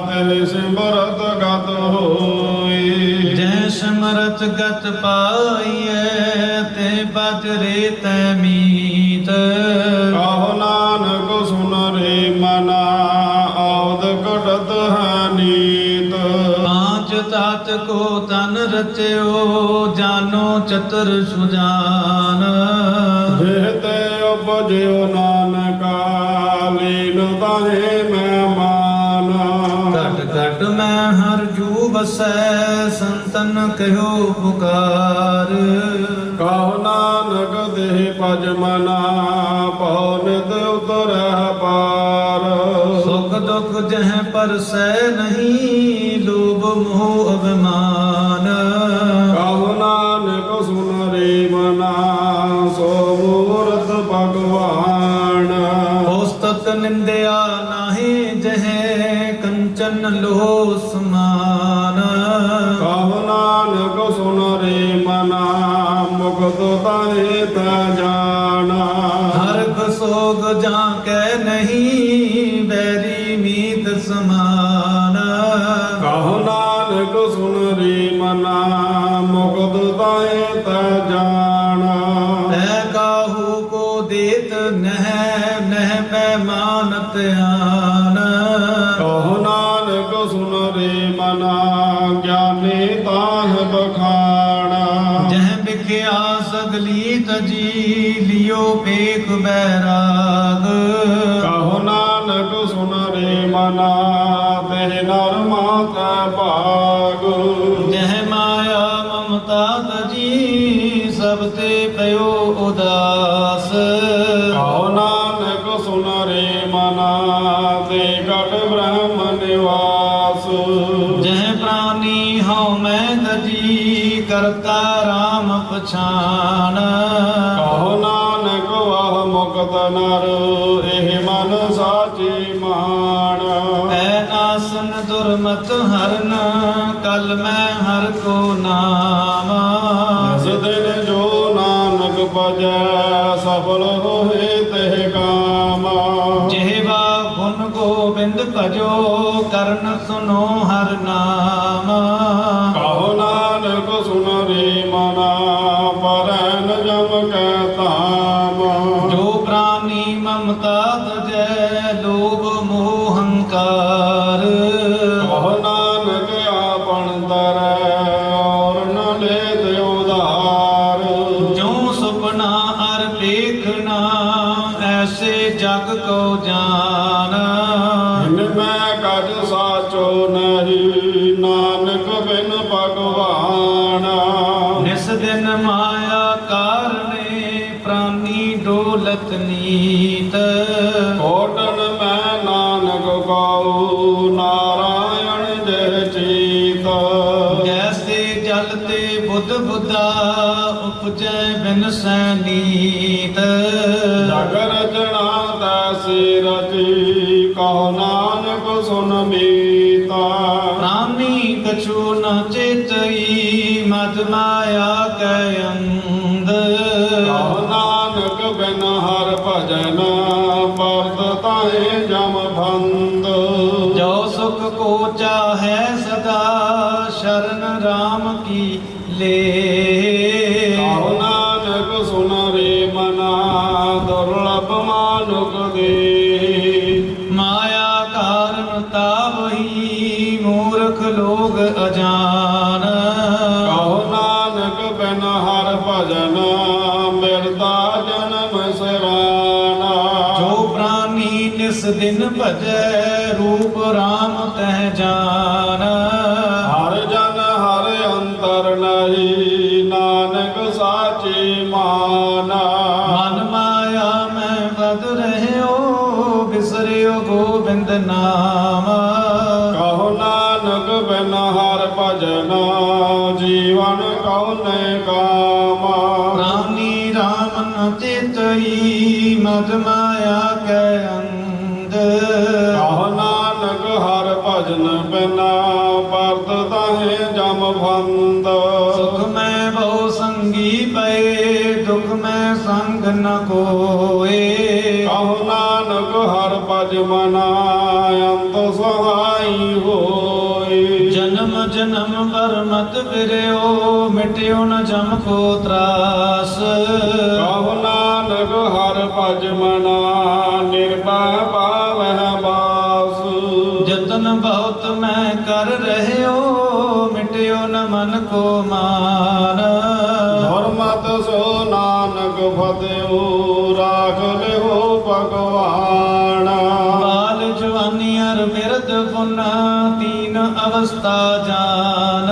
Speaker 3: ਤੇਰੇ ਸਿਮਰਤ ਗਤ ਹੋਈ।
Speaker 2: ਜੈ ਸਿਮਰਤ ਗਤ ਪਾਈਐ ਤੇ ਪਜ ਰੇ ਤੈ ਮੀਤ।
Speaker 3: ਕਹੁ ਨਾਨਕ ਸੁਨ ਰੇ ਮਨਾ ਔਦ ਘਟਤ ਹੈ ਨੀਤ।
Speaker 2: ਪਾਂਚ ਤਤ ਕੋ ਤਨ ਰਚਿਓ ਜਾਨੋ ਚਤੁਰ ਸੁਜਾਨ।
Speaker 3: ਜਿਹ ਤੇ ਉਪਜਿਓ ਨਾਨਕਾ ਲੀਨ ਤਾਹੇ ਮੈਂ ਮਾਨ।
Speaker 2: ਘਟ ਘਟ ਮੈਂ ਹਰ ਜੂ ਬਸੈ ਸੰਤਨ ਕਹਿਓ ਪੁਕਾਰ।
Speaker 3: ਕਹੁ ਨਾਨਕ ਦੇਹ ਭਜ ਮਨਾ ਪਉ ਨਿਤ ਉਤਰਹਿ ਪਾਰ।
Speaker 2: ਸੁਖ ਦੁਖ ਜਹ ਪਰਸੈ ਨਹੀਂ ਲੋਭ ਮੋਹ ਅਭਿਮਾਨ।
Speaker 3: ਕਹੁ ਨਾਨਕ ਸੁਨ ਰੇ ਮਨਾ ਸੋ ਮੂਰਤ ਭਗਵਾਨ।
Speaker 2: ਉਸਤਤ ਨਿੰਦਿਆ ਨਾਹੀ ਜਹ ਕੰਚਨ ਲੋਹ ਸਮਾਨ।
Speaker 3: ਕਹੁ ਨਾਨਕ ਸੁਨ ਰੇ ਮਨਾ ਮੁਕਤ ਤਾਹੇ ਤੈ ਜਾਣਾ।
Speaker 2: ਹਰਖ ਸੋਗ ਜਾਂ ਕੈ ਨਹੀਂ ਬੈਰੀ ਮੀਤ ਸਮਾਨ।
Speaker 3: ਕਹੁ ਨਾਨਕ ਸੁਨ ਰੇ ਮਨਾ ਮੁਕਤ ਤਾਹੇ ਤੈ ਜਾਣਾ।
Speaker 2: ਤੈ ਕਾਹੂ ਕੋ ਦੇਤ ਨਹਿ ਨਹਿ ਪੈਮਾਨਤ ਆਨ।
Speaker 3: ਕਹੁ ਨਾਨਕ ਸੁਨ ਰੇ ਮਨਾ ਗਿਆਨੀ ਤਾਹ ਬਖਾਣਾ।
Speaker 2: ਜਹ ਵਿਖਿਆ ਸਗਲੀ ਤਜੀ ਲਿਓ ਪੇਖ ਬੈਰਾਗ।
Speaker 3: ਕਹੁ ਨਾਨਕ ਸੁਨ ਰੇ ਮਨਾ ਤੇ ਨਰ ਮਾਤੈ ਭਾਗ।
Speaker 2: ਜਹ ਮਾਇਆ ਮਮਤਾ ਤਜੀ ਸਭ ਤੇ ਪਇਓ ਉਦਾਸ।
Speaker 3: ਕਹੁ ਨਾਨਕ ਸੁਨ ਰੇ ਮਨਾ ਤੇ ਘਟ ਬ੍ਰਹਮ ਨਿਵਾਸ।
Speaker 2: ਜਹ ਪ੍ਰਾਨੀ ਹਉ ਮੈਂ ਤਜੀ ਕਰਤਾ ਰਾਮ ਪਛਾਨ।
Speaker 3: ਕਹੁ ਨਾਨਕ ਵਾਹ ਮੁਕਤ ਨਰ ਇਹ ਮਨ ਸਾਚੀ ਮਾਨ।
Speaker 2: ਐ ਨਾਸਨ ਦੁਰਮਤ ਹਰਨ ਕਲ ਮੈਂ ਹਰ ਕੋ ਨਾਮ।
Speaker 3: ਜਿਸ ਦਿਨ ਜੋ ਨਾਨਕ ਭਜੈ ਸਫਲ ਹੋਏ ਤੇ ਕਾਮ।
Speaker 2: ਜਿਹਵਾ ਗੁਣ ਗੋਬਿੰਦ ਭਜੋ ਕਰਨ ਸੁਨੋ ਹਰ ਨਾਮ।
Speaker 3: ਕਹੁ ਨਾਨਕ ਸੁਨ ਰੇ ਮਨਾ ਪਰੈ ਨ ਜਮ ਕੈ ਧਾਮ।
Speaker 2: ਜੋ ਪ੍ਰਾਨੀ ਮਮਤਾ ਤਜੈ ਲੋਭ ਮੋਹ ਹੰਕਾਰ। ਜਗ ਕੋ ਜਾਨ।
Speaker 3: ਇਨ ਮੈਂ ਕਜ ਸਾਚੋ ਨਹੀਂ, ਨਾਨਕ ਬਿਨ ਭਗਵਾਨ।
Speaker 2: ਨਿਸ ਦਿਨ ਮਾਇਆ ਕਾਰਨੇ, ਪ੍ਰਾਨੀ ਡੋਲਤ ਨੀਤ।
Speaker 3: ਕੋਟਨ ਮੈਂ ਨਾਨਕ ਕਉ, ਨਾਰਾਇਣ ਜੇ ਚੀਤ।
Speaker 2: ਜੈਸੇ ਜਲ ਤੇ ਬੁੱਧ ਬੁੱਧਾ, ਉਪਜੈ ਬਿਨ ਸੈਨੀਤ।
Speaker 3: ਜਗ ਰਚਨਾ ਤੈਸੀ ਰਚੀ, ਕਹੋ ਨਾਨਕ ਸੁਨ ਮੀਤਾ।
Speaker 2: ਪ੍ਰਾਨੀ ਕਛੂ ਨ ਚੇਤਈ, ਮਦ ਮਾਇਆ ਕੈ ਅੰਧ।
Speaker 3: ਕਹੋ ਨਾਨਕ ਬਿਨ ਹਰ ਭਜਨ, ਪਰਤ ਤਾਹੇ ਜਮ ਭੰਦ।
Speaker 2: ਜੋ ਸੁਖ ਕੋ ਚਾਹੈ ਸਦਾ, ਸ਼ਰਨ ਰਾਮ ਕੀ ਲੇ।
Speaker 3: ਕਹੋ ਨਾਨਕ ਸੁਨ ਰੇ ਮਨਾ, ਦੁਰਲਭ ਮਾਨੁਖ ਦੇ।
Speaker 2: ਮਾਇਆ ਕਾਰਨ ਤਾਵਹੀ, ਮੂਰਖ ਲੋਗ ਅਜਾਨ।
Speaker 3: ਕਹੋ ਨਾਨਕ ਬਿਨ ਹਰ ਭਜਨ, ਮਿਲਦਾ ਜਨਮ ਸਿਰਾਨਾ।
Speaker 2: ਜੋ ਪ੍ਰਾਨੀ ਨਿਸ ਦਿਨ ਭਜੈ, ਰੂਪ ਰਾਮ ਤਹਿ ਜਾਨ।
Speaker 3: ਹਰ ਜਨ ਹਰ ਅੰਤਰ ਨਹੀਂ, ਨਾਨਕ ਸਾਚੀ ਮਾਨਾ।
Speaker 2: ਮਨ ਮਾਇਆ ਮੈਂ ਬਦ ਰਹਿਓ, ਬਿਸਰਿਓ ਗੋਬਿੰਦ ਨਾਮ।
Speaker 3: ਕਹੋ ਨਾਨਕ ਬਿਨ ਹਰ ਭਜਨ, ਜੀਵਨ ਕਉਨੇ ਕਾਮਾ।
Speaker 2: ਪ੍ਰਾਨੀ ਰਾਮ ਨ ਚੇਤਈ, ਮਦ ਮਾਇਆ ਕੈ ਅੰਧ।
Speaker 3: ਕਹੋ ਨਾਨਕ ਹਰ ਭਜਨ ਬਿਨਾ, ਪਰਤ ਤਾਹੇ ਜਮ ਭੰਦ।
Speaker 2: ਸੁਖ ਮੈਂ ਬਹੁ ਸੰਗੀ ਪਏ, ਦੁਖ ਮੈਂ ਸੰਗ ਨ ਕੋਏ।
Speaker 3: ਕਹੋ ਨਾਨਕ ਹਰ ਭਜ ਮਨਾ, ਅੰਤ ਸਹਾਈ ਹੋਈ।
Speaker 2: ਜਨਮ ਜਨਮ ਪਰ ਮਤ ਫਿਰਿਓ, ਮਿਟਿਓ ਨ ਜਮ ਕੋ ਤਰਾਸ।
Speaker 3: ਕਹੋ ਨਾਨਕ ਹਰ ਭਜ ਮਨਾ, ਨਿਰਭੈ ਪਾਵਹਿ ਬਾਸ।
Speaker 2: ਜਤਨ ਬਹੁਤ ਮੈਂ ਕਰ ਰਹਿਓ, ਮਿਟਿਓ ਨ ਮਨ ਕੋ ਮਾਨ।
Speaker 3: ਗੁਰਮਤਿ ਸੋ ਨਾਨਕ ਫਤਿਹੋ, ਰਾਖ ਲਿਓ ਭਗਵਾਨ।
Speaker 2: ਬਾਲ ਜਵਾਨੀ ਅਰ ਬਿਰਧ ਪੁਨ, ਤੀਨ ਅਵਸਥਾ ਜਾਨ।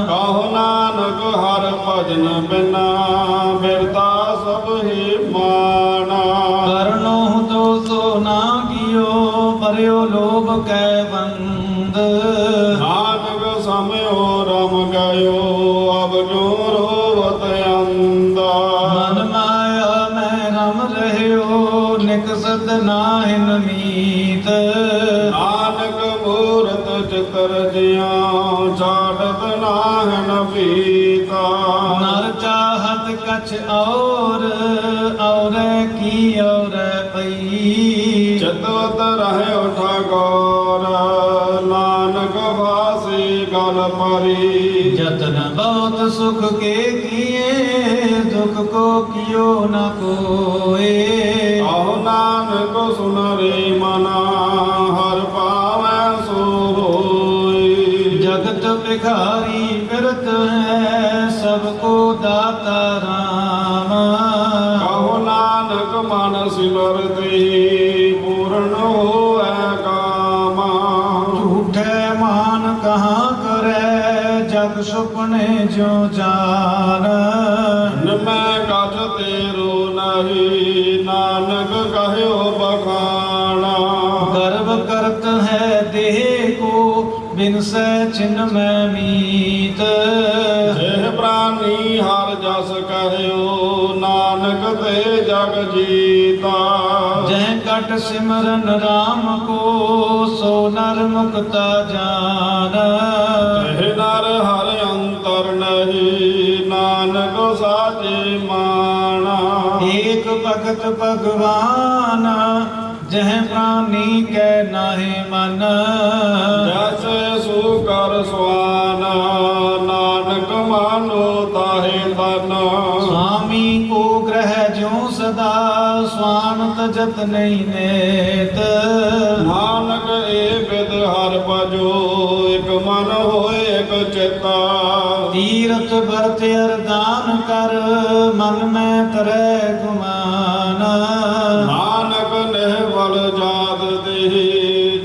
Speaker 3: ਕਹੋ ਨਾਨਕ ਹਰ ਭਜਨ ਬਿਨਾ, ਬਿਰਤਾ ਸਭ ਹੀ ਮਾਨਾ।
Speaker 2: ਕਰਨੋ ਦੋਸੋ ਨਾ ਕੀਓ, ਪਰਿਓ ਲੋਭ ਕੈ ਬੰਦ।
Speaker 3: ਨਾਨਕ ਸਮਿਓ ਰਮ ਗਇਓ, ਅਬ ਜੋ ਰੋਵਤ ਅੰਦਾ।
Speaker 2: ਮਨ ਮਾਇਆ ਮੈਂ ਰਮ ਰਹਿਓ, ਨਿਕਸਤ ਨਾਹਿਨ ਮੀਤ।
Speaker 3: ਨਾਨਕ ਮੂਰਤ ਚਿਤਰ ਜਿਉ, ਛਾੜਤ ਨਾਹਨ ਪੀਤਾ।
Speaker 2: ਨਰ ਚਾਹਤ ਕਛ ਔਰ, ਔਰੈ ਕੀ ਔਰੈ ਪਈ।
Speaker 3: ਚਤਵਤ ਰਹਿਓ ਠਗੋਰ, ਨਾਨਕ ਵਾਸੀ ਗਲ ਪਰੀ।
Speaker 2: ਜਤਨ ਬਹੁਤ ਸੁਖ ਕੇ ਕੀਏ, ਦੁਖ ਕੋ ਕਿਓ ਨ ਕੋਏ।
Speaker 3: ਆਹੁ ਨਾਨਕ ਸੁਨ ਰੇ ਮਨਾ, ਹਰ ਪਾਵੈ ਸੋ ਹੋਈ।
Speaker 2: ਜਗਤ ਭਿਖਾਰੀ ਫਿਰਤ ਹੈ, ਸਭ ਕੋ ਦਾਤਾ ਰਾਮ।
Speaker 3: ਕਹੋ ਨਾਨਕ ਮਨ ਸਿਮਰਤੀ, ਪੂਰਨ ਹੋਐ ਕਾਮਾ।
Speaker 2: ਝੂਠੇ ਮਾਨ ਕਹਾਂ ਕਰੈ, ਜਗ ਸੁਪਨੇ ਜਿਉ ਜਾਨ।
Speaker 3: ਨ ਮੈਂ ਕਛ ਤੇਰੋ ਨਹੀਂ, ਨਾਨਕ ਕਹਿਓ ਬਖਾਣਾ।
Speaker 2: ਗਰਭ ਕਰਤ ਹੈ ਦੇਹ ਕੋ, ਬਿਨਸੈ ਚਿਨ ਮੈਂ ਮੀਤ।
Speaker 3: ਜਿਹ ਪ੍ਰਾਨੀ ਹਰ ਜਸ ਕਹਿਓ, ਨਾਨਕ ਤੇ ਜਗ ਜੀਤਾ।
Speaker 2: ਜਹ ਕਟ ਸਿਮਰਨ ਰਾਮ ਕੋ, ਸੋ ਨਰ ਮੁਕਤਾ ਜਾਨ।
Speaker 3: ਜਿਹ ਨਰ ਹਰ ਅੰਤਰ ਨਹੀਂ, ਨਾਨਕ ਸਾਚੇ ਮਾਣਾ।
Speaker 2: ਏਕ ਭਗਤ ਭਗਵਾਨ, ਜਹ ਪ੍ਰਾਨੀ ਕੈ ਨਾਹਿ ਮਨ।
Speaker 3: ਜੈਸੇ ਸੂ ਕਰ ਸਵਾਨ, ਨਾਨਕ ਮਾਨੋ ਤਾਹੇ ਤਨ।
Speaker 2: स्वामी को ग्रह ज्यों सदा, स्वानत जत नहीं नेत।
Speaker 3: ਨਾਨਕ ਏ ਬਿਦ ਹਰ ਭਜੋ, ਇਕ ਮਨ ਹੋਏ ਇਕ ਚੇਤਾ।
Speaker 2: तीरथ भरत अरदान कर, मन में तरह गुमान।
Speaker 3: ਨਾਨਕ जात देहि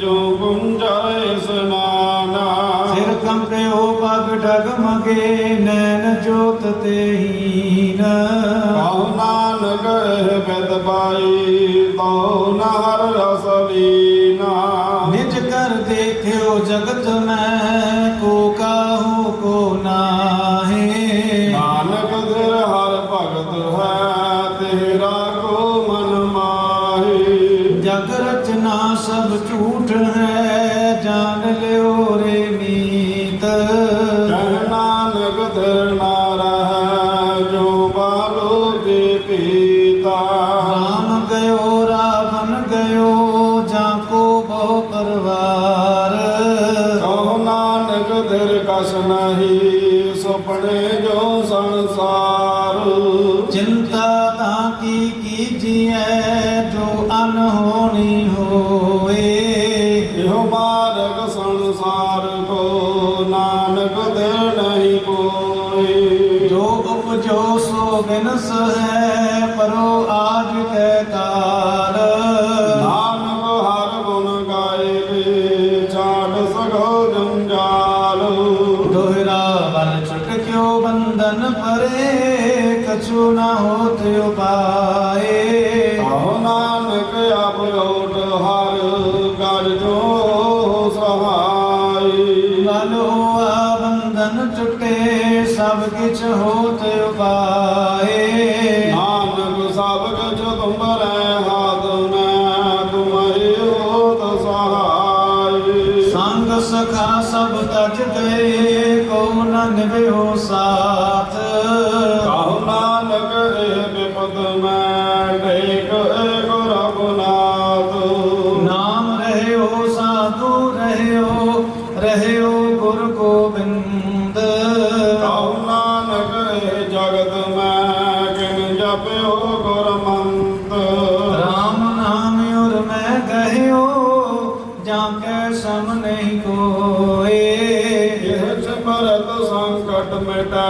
Speaker 3: जो गुंजाए स्नाना।
Speaker 4: सिर कंपियो पग डगमगे नैन जोत तेहीन।
Speaker 3: कहो नानक एह बिद पाई तो न हर रस लीना।
Speaker 4: निज कर देखियो जगत में को काहू को नाहे।
Speaker 3: नानक धीर हर भगत है तेरा को मन माही।
Speaker 4: जग रचना सब झूठ है जान लियो रे मीत।
Speaker 3: कह नानक धीर ना रहे जो बालो के पीता।
Speaker 4: राम गयो रावण गयो जाको बहु परवार।
Speaker 3: कहो नानक धीर कस नहीं सुपने जो संसार।
Speaker 4: चिंता ताकी कीजिए जो अनहोनी होए।
Speaker 3: यो मार्ग संसार को नानक धीर नहीं कोई।
Speaker 4: जो उपजो सो बिनस है परो आज के काल।
Speaker 3: नानक हर गुण गाए चाट सगो जंजाल।
Speaker 4: दोहरा बल छुटक्यो बंधन परे कछु न होत उपाय।
Speaker 3: कहो नानक अब ओट हर कर जो सहाय।
Speaker 4: बल हुआ बंधन छुटे सब किछ होत उपाय।
Speaker 3: नानक सब कछ तुम्हारे हाथ में तुम्हारी होत सहाय।
Speaker 4: संग सखा सब तज गए को न निभयो साथ।
Speaker 3: कहो नानक ए विपद में टेक एको रघुनाथ।
Speaker 4: नाम रहे हो साधु रहे हो गुरु गोविंद।
Speaker 3: कहो नानक ए जगत में किन जपयो गुरमंत।
Speaker 4: राम नाम और मैं गयो जाके सम नहीं कोए।
Speaker 3: यह भरत संकट मिटा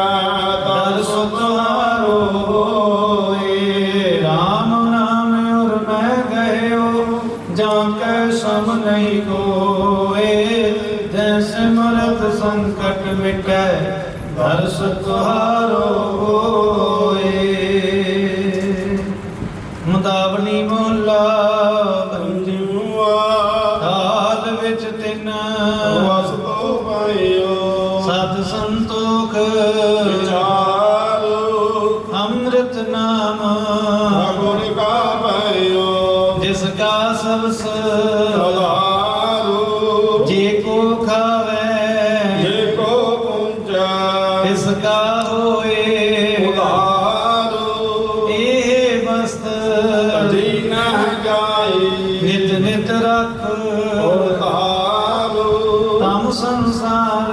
Speaker 3: दर्श तुम्हारो
Speaker 4: होए। राम नाम और मैं गयो जाके सम नहीं कोए। जैसे मरद संकट मिटे दर्श तुहारो होए। मुदावनी मोला
Speaker 3: पंजुआ
Speaker 4: हाल विच तिन
Speaker 3: वस तो पाइयो
Speaker 4: सत संतोख
Speaker 3: विचारो।
Speaker 4: अमृत नाम
Speaker 3: गुर का पाइयो
Speaker 4: जिसका सबस
Speaker 3: आधारो।
Speaker 4: जे को खावे
Speaker 3: जे को पुंजा
Speaker 4: इसका होए
Speaker 3: उधारो।
Speaker 4: ए मस्त
Speaker 3: दीन जाई
Speaker 4: नित नित रख
Speaker 3: उधारो।
Speaker 4: तम संसार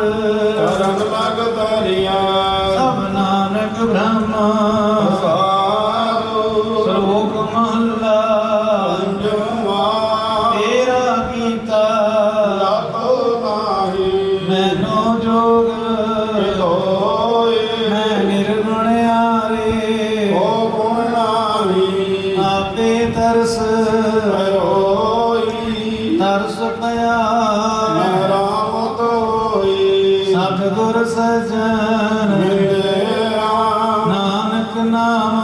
Speaker 3: चरण लग दरिया
Speaker 4: सब नानक ब्रह्म
Speaker 3: सारो।
Speaker 4: श्लोक महला
Speaker 3: पंजुआ
Speaker 4: तेरा गीता
Speaker 3: लातो नाही
Speaker 4: मैनो जोग
Speaker 3: लोए।
Speaker 4: मैं निर्गुण आरे
Speaker 3: ओ गुण नाही
Speaker 4: आपे तरस
Speaker 3: रोई।
Speaker 4: तरस पया
Speaker 3: राम तोई
Speaker 4: सतगुर सजन
Speaker 3: मिलिया।
Speaker 4: नानक नाम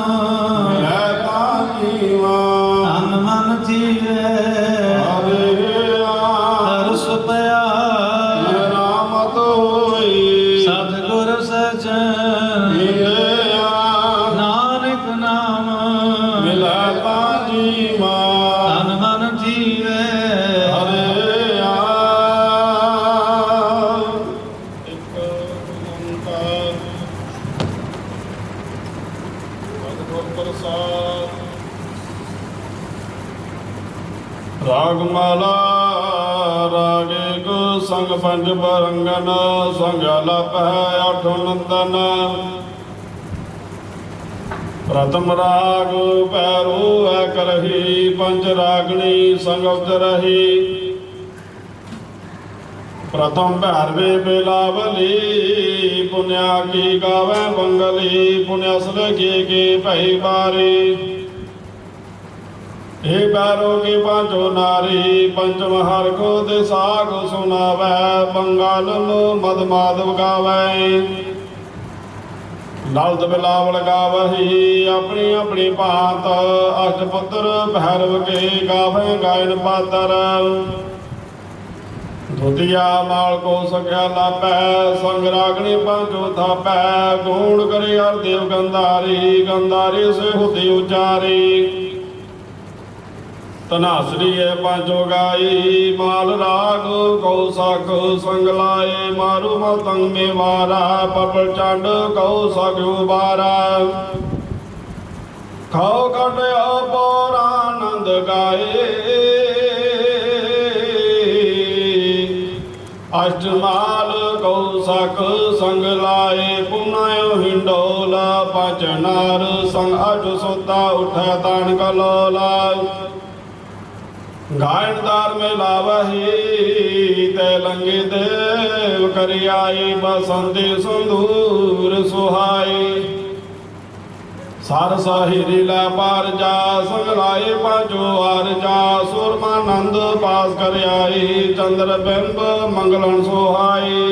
Speaker 3: रहता जीवा
Speaker 4: तन मन थीरे
Speaker 3: हरिया।
Speaker 4: तरस पया
Speaker 3: राम तोई
Speaker 4: सतगुर सजन
Speaker 3: मिलिया।
Speaker 4: नानक नाम
Speaker 3: मिलता जीवा
Speaker 4: तन मन थीरे
Speaker 3: हरिया। एक ओंकार सतगुर प्रसाद। रागमाला रागे को संग पंच बरंगन संग अलप है अठ नंदन। प्रथम राग पैरो है करही पंच रागणी संग रही। प्रथम भैरवे बिलावली पुण्या की गावे बंगली। पुण्यसल के भई बारी हे बैरो की पांचो नारी पंचम हरखो दे साग सुनावै बंगाल मद माधव गावै ललत बिलावल गावही अपनी अपनी भांत अष्टपुत्र भैरव के गावै गायन पातर धोतिया माल को सख्या लापै संग रागनी पांचो थापै गुण करे हर देव गंधारी गंधारी से होती उचारी तनासरी है पांचो गाई माल राग कौ सख संग लाए मारू मतंग में वारा पपल चंड कौ सख उबारा खाओ कट पौरानंद गाए अष्टमाल कौ सख संग लाए पुनायो हिंडोला पांच नार संग अठ सोता उठा तान कलोला गायनदार में लावही ते लंगे देव करियाई बसंती सुंदूर सुहाई सार साहिरी ला पार जा संग लाए पांचो आर जा सुरमानंद पास कर आई चंद्र बिंब मंगलन सुहाई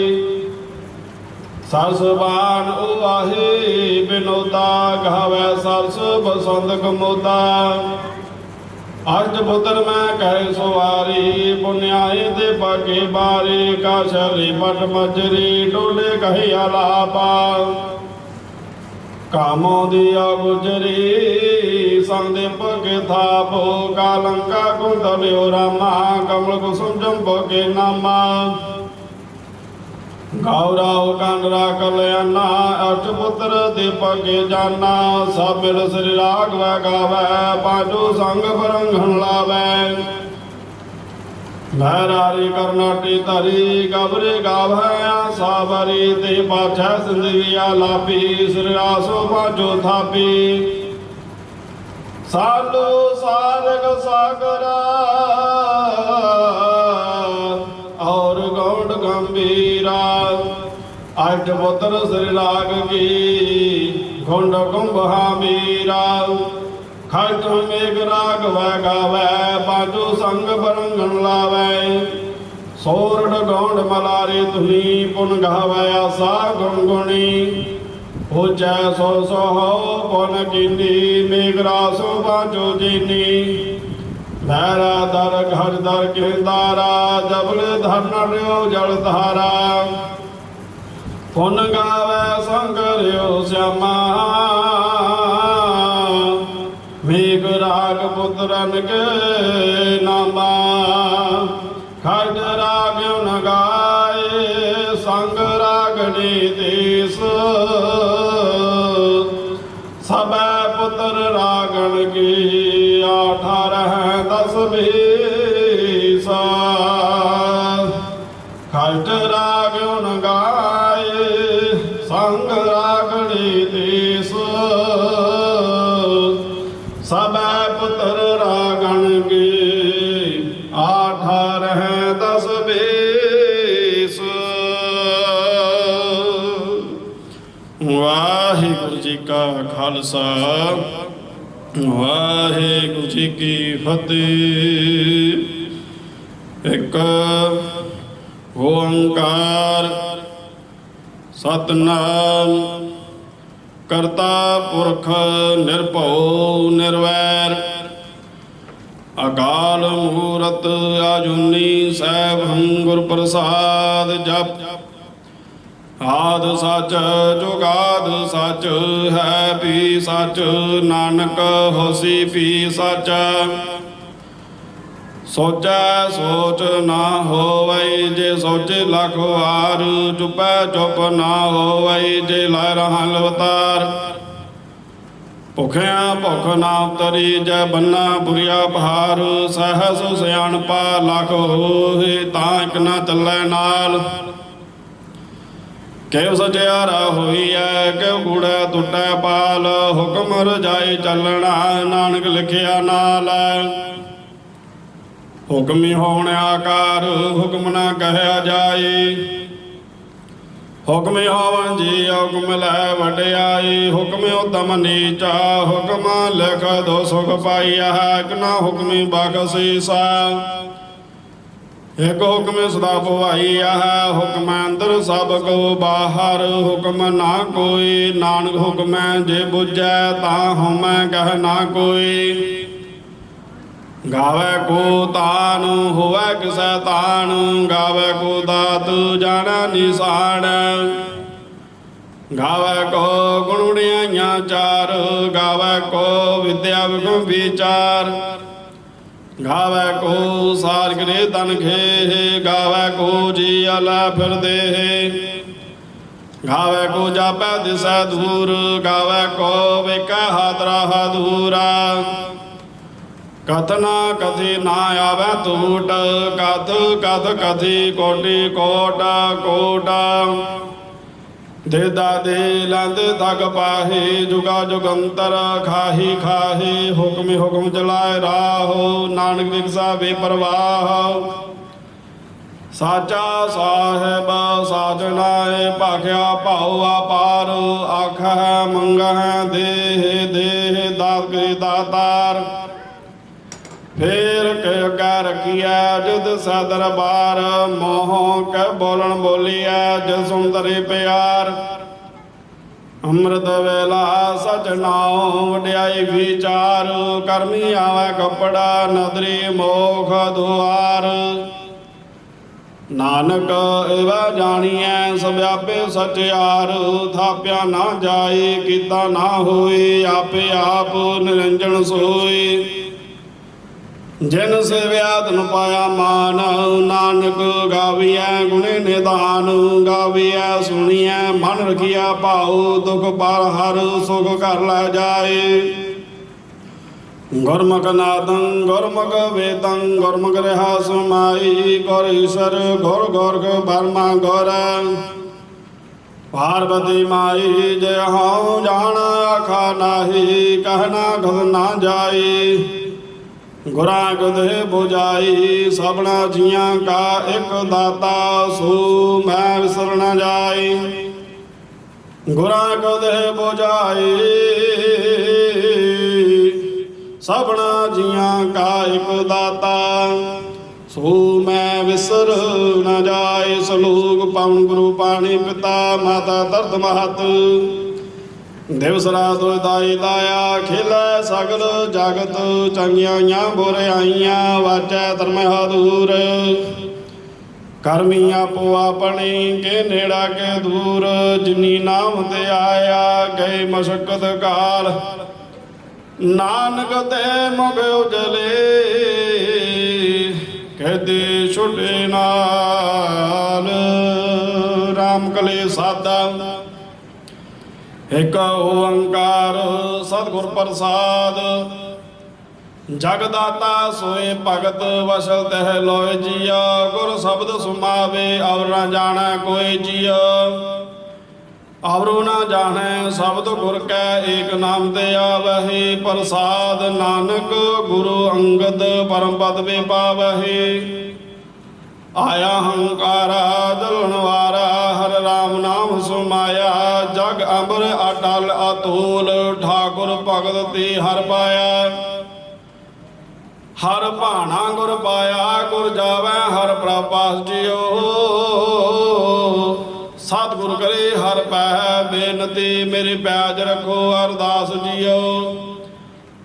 Speaker 3: सरसबान उवाही विनोदा गावे सरस बसंत कमोदा अष्टपुत्र मैं कह सुवारी पुण्याई दे पगे बारी काशली पट मजरी डोले कही अलापा कामों दिया गुजरी संग दे पगे थापो कालंका कुंतलियो रामा कमल कुसुम जम्बो के नामा गौरव कांडरा कल्याणा अष्टपुत्र दीपक जाना सब मिल श्री राघव गावै पांचो संग बरंघन लावै लहरारी करनाटी तरी गबरे गावै सावरी ते पाछै सिंधिया लापी श्री रासो पांचो थापी सालो सारग सागरा और गौड़ गंभीरा अष्टपुत्र श्री राग की घुंड कुंभ मीरा खट मेघ राग वै गावै बाजू संग बरंगन लावै सोरठ गौंड मलारी धुनी पुन गावै आसा गुणगुणी उच्चै सो सोहो पुन कीनी मेघरासो बाजू जीनी धैरा दर घर दर के दारा जबल धर जल धारा पुन गावै शंकर श्यामा मेघ राग पुत्रन के नामा खज राग न गाए संग रागनी देश सब पुत्र रागण की 18 10 20 खट राग न गाए संग रागणी देश सब पुत्र रागण के 18 10 20 वाहिगुरु जी का खालसा वाहिगुरु जी की फतेह। एक ओंकार सतनाम करता पुरख निर्भउ निर्वैर अकाल मूरत आजुनी सैभं गुर प्रसाद जप आद सच जुगाद सच है भी सच नानक होसी भी सच सोचै सोच ना होवै जे सोचे लख वार चुपै चुप ना होवै जे लै रहन अवतार भुखिया भुख ना उतरी जै बन्ना बुरिया बहार सहस सियाणपा लख होए तां इक ना चलै नाल केव सचियारा होई है केव कूड़ै टुटै पाल हुक्म रजाई चलना नानक लिखिया नाल हुक्मी होने आकार हुक्म न कहया जाए ਹੁਕਮ ਹੋਵਨ ਜੀ ਹੁਕਮ ਲੈ ਵਡਿਆਈ, ਹੁਕਮ ਉਦਮ ਨੀਚਾ, ਹੁਕਮ ਲਿਖ ਦੋ ਸੁਖ ਪਾਈਆ, ਇਕ ਨਾ ਹੁਕਮੀ ਬਖਸ਼ੀਸਾ। ਇੱਕ ਹੁਕਮ ਸਦਾ ਭਵਾਈਆ ਹੈ, ਹੁਕਮ ਅੰਦਰ ਸਭ ਕੋ ਬਾਹਰ, ਹੁਕਮ ਨਾ ਕੋਈ ਨਾਨਕ ਹੁਕਮ ਜੇ ਬੁਝੈ, ਤਾਂ ਹਉਮੈ ਕਹਿ ਨਾ ਕੋਈ। ਗਾਵੇ ਕੋ ਤਾਨ ਹੋਵੇ ਕਿਸੈ ਤਾਨ, ਗਾਵੇ ਕੋ ਦਾਤ ਜਾਣੈ ਨਿਸ਼ਾਨ। ਗਾਵੇ ਕੋ ਗੁਣ ਵਡਿਆਈਆਂ ਚਾਰ, ਗਾਵੇ ਕੋ ਵਿਦਿਆ ਵਿਗੁਣ ਵਿਚਾਰ। ਗਾਵੇ ਕੋ ਸਾਰ ਗ੍ਰਹਿ ਤਨ ਖੇਹ, ਗਾਵੇ ਕੋ ਜੀ ਅਲੈ ਫਿਰਦੇ। ਗਾਵੇ ਕੋ ਜਾਪੈ ਦਿਸੈ ਦੂਰ, ਗਾਵੇ ਕੋ ਵੇਖੈ ਹਾਦਰਾ ਦੂਰਾ। ਕਥ ਨਾ ਕਥੀ ਨਾ ਆਵੈ ਟੂਟ, ਕਥ ਕਥ ਕਥੀ ਕੋਟਿ ਕੋਟ ਕੋਟ। ਦੇਦਾ ਦੇ ਲੈਂਦੇ ਥਕ ਪਾਹੀ, ਜੁਗਾ ਜੁਗੰਤਰ ਖਾਹੀ ਖਾਹੀ। ਹੁਕਮੀ ਹੁਕਮ ਚਲਾਏ ਰਾਹੋ, ਨਾਨਕ ਵਿਗਸਾ ਬੇਪਰਵਾਹ। ਸਾਚਾ ਸਾਹਿਬ ਸਾਜਨਾਏ, ਭਾਖਿਆ ਭਾਉ ਆਪਾਰ। ਆਖੈ ਮੰਗਹਿ ਦੇਹ ਦੇਹ, ਦਾਤ ਕਰੀ ਦਾਤਾਰ। ਫੇਰ ਕਹਿ ਕਹਿ ਰਖੀਐ ਜੁਦ ਸੈ ਦਰਬਾਰ, ਮੋਹ ਕਹਿ ਬੋਲਣ ਬੋਲੀਐ ਜਿ ਸੁਣ ਤਰੇ ਪਿਆਰ। ਅੰਮ੍ਰਿਤ ਵੇਲਾ ਸਚ ਨਾਉ, ਵਡਿਆਈ ਵਿਚਾਰ। ਕਰਮੀ ਆਵੈ ਕੱਪੜਾ, ਨਦਰੀ ਮੋਖ ਦੁਆਰ। ਨਾਨਕ ਏਵੈ ਜਾਣੀਐ ਸਭਿਆਪੇ ਸਚਿਆਰ, ਥਾਪਿਆ ਨਾ ਜਾਏ ਕੀਤਾ ਨਾ ਹੋਏ, ਆਪੇ ਆਪ ਨਿਰੰਜਨ ਸੋਈ। ਜਿਨ ਸੇਵਿਆ ਤਨ ਪਾਇਆ ਮਾਨ, ਨਾਨਕ ਗਾਵੀਐ ਗੁਣੇ ਨਿਦਾਨ। ਗਾਵੀਐ ਸੁਣੀਐ ਮਨ ਰਖੀਆ ਭਾਉ, ਦੁਖ ਪਰ ਹਰ ਸੁਖ ਘਰ ਲੈ ਜਾਏ। ਗੁਰਮੁਖ ਨਾਦੰ ਗੁਰਮੁਖ ਵੇਦੰ, ਗੁਰਮੁਖ ਰਿਹਾ ਸਮਾਈ। ਗੁਰ ਈਸ਼ਰ ਗੁਰ ਗੋਰਖ ਬਰਮਾ ਗੁਰ। ਪਾਰਬਤੀ ਮਾਈ ਜੇ ਹਉ ਜਾਣ ਆਖਾ ਨਾਹੀ, ਕਹਿਣਾ ਗਦ ਨਾ ਜਾਈ। ਗੁਰਾਂ ਕਦੇ ਬੁਝਾਈ, ਸਭਨਾ ਜੀਆਂ ਕਾ ਇੱਕ ਦਾਤਾ। ਸੋ ਮੈਂ ਵਿਸਰ ਨਾ ਜਾਈ। ਗੁਰਾਂ ਕਦੇ ਬੁਝਾਈ, ਸਭਨਾ ਜੀਆਂ ਕਾ ਇੱਕ ਦਾਤਾ। ਸੋ ਮੈਂ ਵਿਸਰ ਨਾ ਜਾਏ। ਸਲੋਕ ਪਵਨ ਗੁਰੂ ਪਾਣੀ ਪਿਤਾ, ਮਾਤਾ ਧਰਤ ਮਹਤ। ਦਿਵਸ ਰਾਤ ਦਾਈ ਦਾਇਆ, ਖੇਲੇ ਸਗਲ ਜਗਤ। ਚੰਗਿਆਈਆਂ ਬੁਰਿਆਈਆਂ, ਵਾਚੈ ਧਰਮ ਹਦੂਰ। ਕਰਮੀ ਆਪੋ ਆਪਣੀ, ਕੇ ਨੇੜਾ ਕੇ ਦੂਰ। ਜਿਨੀ ਨਾਮ ਤੇ ਆਇਆ, ਗਏ ਮਸ਼ਕਤ ਕਾਲ। ਨਾਨਕ ਤੇ ਮੁਖ ਉਜਲੇ, ਕਹਦੇ ਛੁਟੇ ਨਾਲ। ਰਾਮ ਕਲੇ ਸਾਦਾ ਇਕ ਓੰਕਾਰ, ਸਤਿਗੁਰ ਪ੍ਰਸਾਦ। ਜਗ ਦਾਤਾ ਸੋਏ ਭਗਤ, ਵਸਲ ਤਹਿ ਲੋਇ ਜੀਆ। ਗੁਰ ਸ਼ਬਦ ਸੁਮਾਵੇ, ਔਰ ਨਾ ਜਾਣੈ ਕੋਈ ਜੀਆ। ਔਰੂ ਨਾ ਜਾਣੈ ਸ਼ਬਦ ਗੁਰ ਕੈ, ਏਕ ਨਾਮ ਤੇ ਆਵਹਿ ਪ੍ਰਸਾਦ। ਨਾਨਕ ਗੁਰੂ ਅੰਗਦ ਪਰਮ ਪਦ ਵੇ ਪਾਵਹਿ। ਆਇਆ ਹੰਕਾਰਾ ਜਲਣ ਵਾਰਾ, ਹਰ ਰਾਮ ਨਾਮ ਸੁਮਾਇਆ। ਜਗ ਅੰਬਰ ਅਟਲ ਅਤੁਲ, ਠਾਕੁਰ ਭਗਤ ਤੇ ਹਰ ਪਾਇਆ। ਹਰ ਭਾਣਾ ਗੁਰ ਪਾਇਆ, ਗੁਰ ਜਾਵੈ ਹਰ ਪ੍ਰਭਾਸ ਜਿਉ। ਸਤਿਗੁਰ ਕਰੇ ਹਰ ਪੈ ਬੇਨਤੀ, ਮੇਰੀ ਪੈਜ ਰੱਖੋ ਅਰਦਾਸ ਜਿਉ।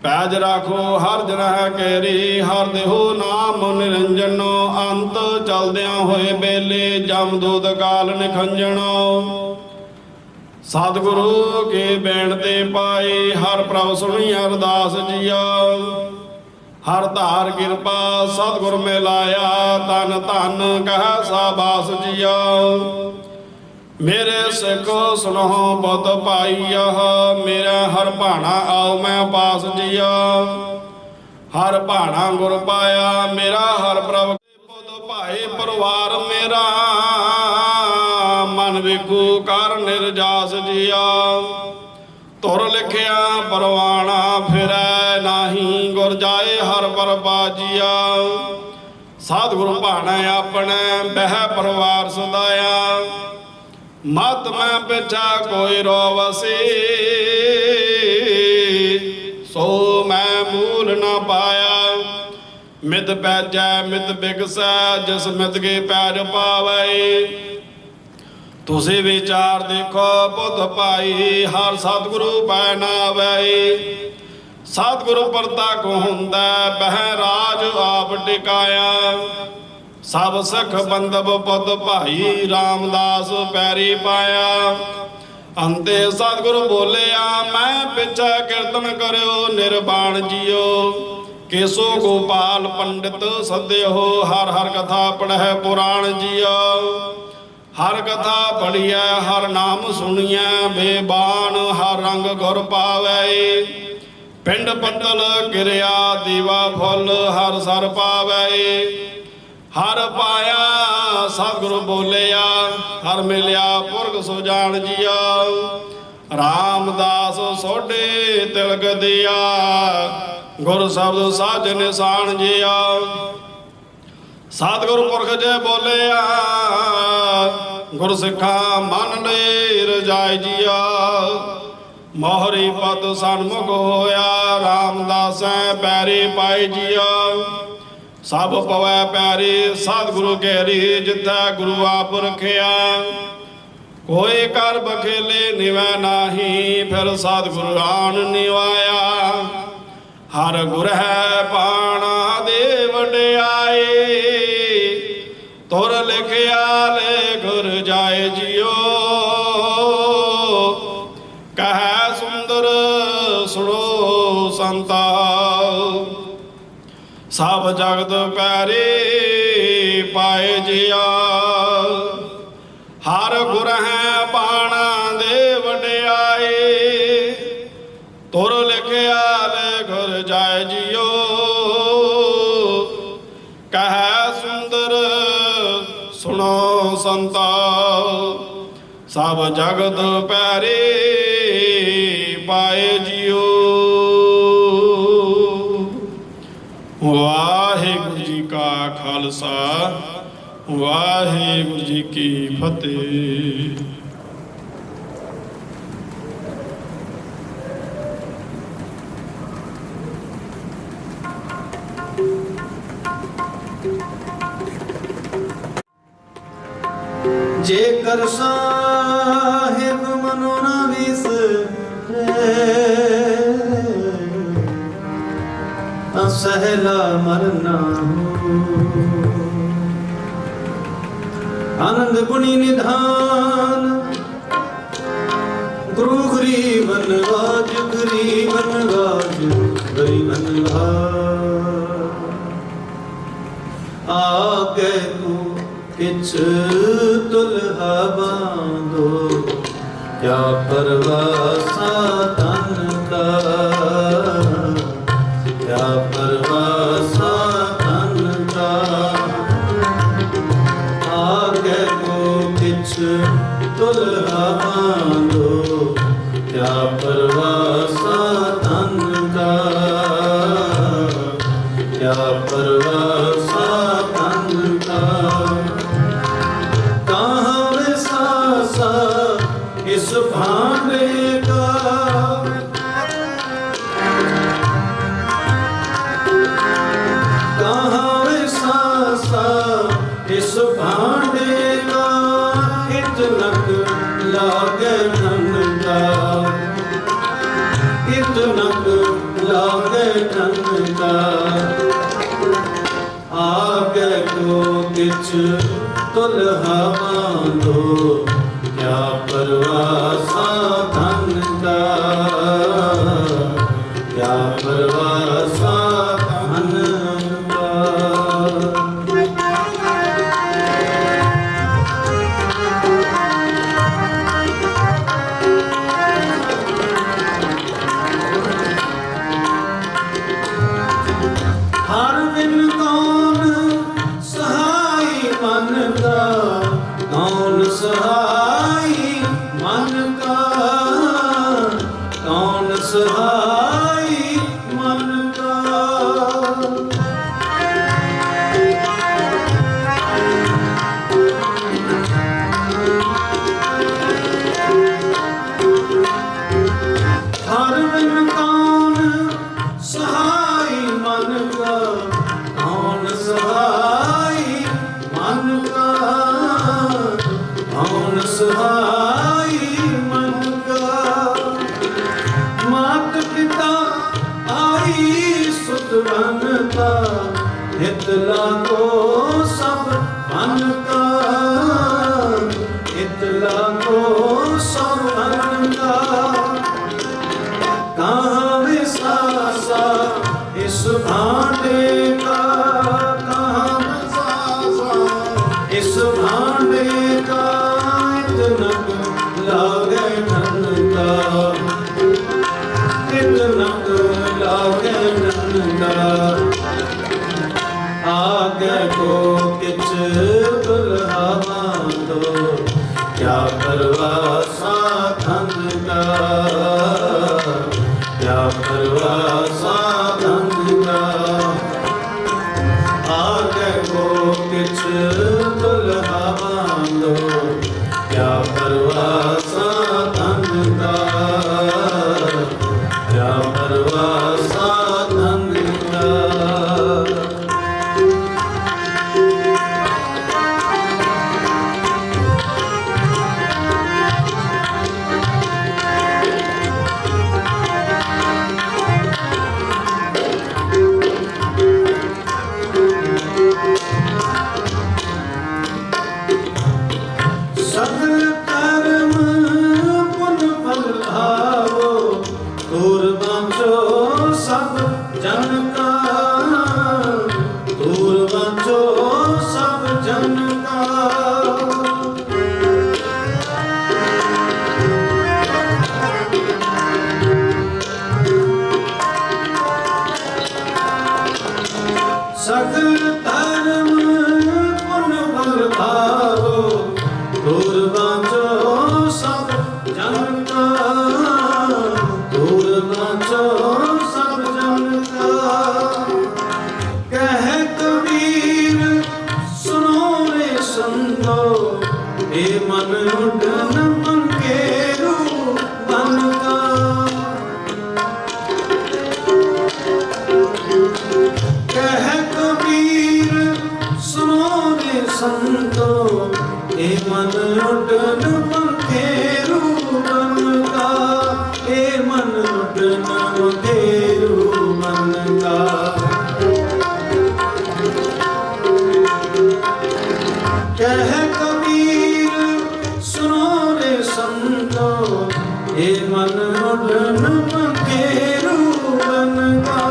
Speaker 3: ਪੈਜ ਰਾਖੋ ਹਰ ਜਨਹਿ ਕੇਰੀ, ਹਰ ਦੇਹੋ ਨਾਮ ਨਿਰੰਜਨੋ। ਅੰਤ ਚਲਦਿਆਂ ਹੋਏ ਬੇਲੇ, ਜਮਦੂਤ ਕਾਲ ਨਿਖੰਜਣੋ। ਸਤਿਗੁਰੂ ਕੇ ਬੈਣ ਤੇ ਪਾਈ, ਹਰ ਪ੍ਰਭ ਸੁਣੀ ਅਰਦਾਸ ਜੀਆ। ਹਰ ਧਾਰ ਕਿਰਪਾ ਸਤਿਗੁਰ ਮਿਲਾਇਆ, ਤਨ ਧਨ ਕਹਿ ਸਾਬਾਸ ਜੀਆ। ਮੇਰੇ ਸਿੱਖ ਸੁਣੋ ਬੁੱਧ ਭਾਈਆ, ਮੇਰਾ ਹਰ ਭਾਣਾ ਆਓ ਮੈਂ ਪਾਸ ਜੀਆ। ਹਰ ਭਾਣਾ ਗੁਰ ਪਾਇਆ, ਮੇਰਾ ਹਰ ਪ੍ਰਭ ਬੁੱਧ ਭਾਈ। ਪਰਿਵਾਰ ਮੇਰਾ ਮਨ ਵੇਖੂ ਕਰ ਨਿਰਜਾਸ ਜੀਆ। ਤੁਰ ਲਿਖਿਆ ਪਰਵਾਣਾ ਫਿਰੈ ਨਾਹੀ, ਗੁਰ ਜਾਏ ਹਰ ਪਰਬਾ ਜੀਆ। ਸਤਿਗੁਰ ਭਾਣਾ ਆਪਣੇ ਬਹਿ ਪਰਿਵਾਰ ਸਦਾਇਆ। मत मैं पिछा कोई रोवसी, सो मैं मूल न पाया। मित पैजै मित बिगसै, जिस मित के पैर पावै। तुसी विचार देखो बुध भाई, हर सतगुरु पै नावै। सतगुरु परताख हुंदा, बह राज आप टिकाया। सब सिख बंदब पुत भाई, रामदास पैरी पाया। अंते सतगुरु बोलिया, मैं पिछा कीर्तन करियो निर्वाण जियो। केसो गोपाल पंडित सद्यो, हर हर कथा पढ़ै पुराण जियो। हर कथा पढ़िए हर नाम सुनिए, बेबान हर रंग गुर पावै। पिंड पत्तल गिरिया दीवा फुल, हर सर पावै। हर पाया सतगुरु बोलिया, हर मिलिया पुरख सुजान जिया। रामदास सोढे तिलक दिया, गुर शब्द साज निशान जिया। सतगुरु पुरख जय बोलिया, गुर सिखा मन ले रजाई जिया। मोहरी पद सन्मुख होया, रामदास पैरी पाई जिया। सब पवै पैरी सतगुरु केरी, जिथै गुरु आप रखिया। कोई कर बखेले निवै नाही, फिर सतगुरु आन निवाया। हर गुर है पाणा दे वडियाई, तुर लिखिया ले गुर जाए जियो। कह सुंदर सुनो संता, सब जगत पैरी पाए जिया। हर गुर है पाणा दे वडियाई, तुर लिखिया ले गुर जाए जियो। कह सुंदर सुनो संता, सब जगत पैरी पाए जियो। वाहिगुरु जी का खालसा, वाहिगुरु जी की फतेह।
Speaker 5: जेकर साहिब मनो न विसरे, सहला मरना हो। आनंद गुणी निधान, गुरु गरीबन गाज, गरीबन गाज, गरीबन गाज। आगे को किछ तुलहा बांधो, क्या परवासा तन का। क्या परवासा तन का, आगे को किछ तुलहा बांधो। क्या परवासा तन का, क्या परवासा तन का। कहाँ विसासा इस भांडे का, इस भांडे का। इतनक लागे धन का, इतनक लागे धन का। आगे को किछ तुलहा बांधो, क्या परवासा धन का। क्या परवासा धन का। हर बिन कौन सहाय मन का, कौन सहाय मन का। कौन सहाय मन का। हित लागो सब मन का, हित लागो सब मन का। कहाँ विसासा इस भांडे का, कहाँ विसासा इस भांडे का। इतना लागे धन का, इतना लागे धन का। आगे को किच दुल्हा बांधो, क्या परवासा धन का, क्या परवासा धन का। आगे को किच दुल्हा बांधो, क्या परवासा धन का, क्या परवासा धन का। सकल कर्म पुन फल भावो, दूर बचो सब जन का, दूर बचो सब जन का। सकल धर्म पुन फल भावो, दूर बचो सब जन का, दूर बचो सब जन का। कह कबीर सुनो रे संतो, हे मन उठन मन के बन का। कह कबीर सुनो रे संतो, हे मन उठन मंगेरू मन का, हे मन उठन मंगेरू मन का। कह कबीर सुनो रे संतो, हे मन उठन मंगेरू मन का।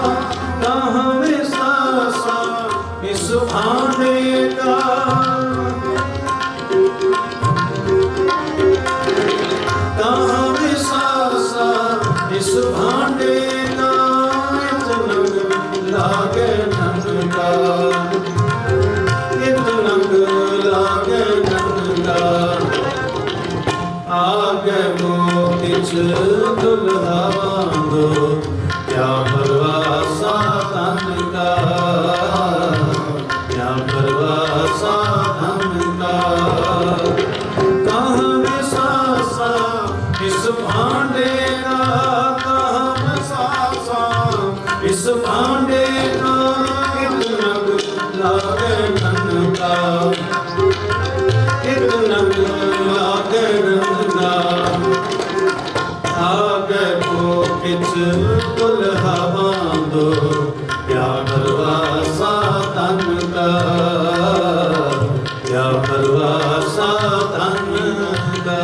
Speaker 5: कहाँ विसासा इस भांडे का, कहाँ विसासा इस भांडे का। इतना लागे धन का, इतना लागे धन का। आगे वो किच दुल्हा बांधो, क्या परवासा धन का, क्या परवासा धन का। कहाँ विसासा इस भांडे का, कहाँ विसासा इस भांडे का। इतना लागे धन का, इतना लागे धन का। आगे को किच दुल्हा बांधो, क्या परवासा धन का, क्या परवासा धन का।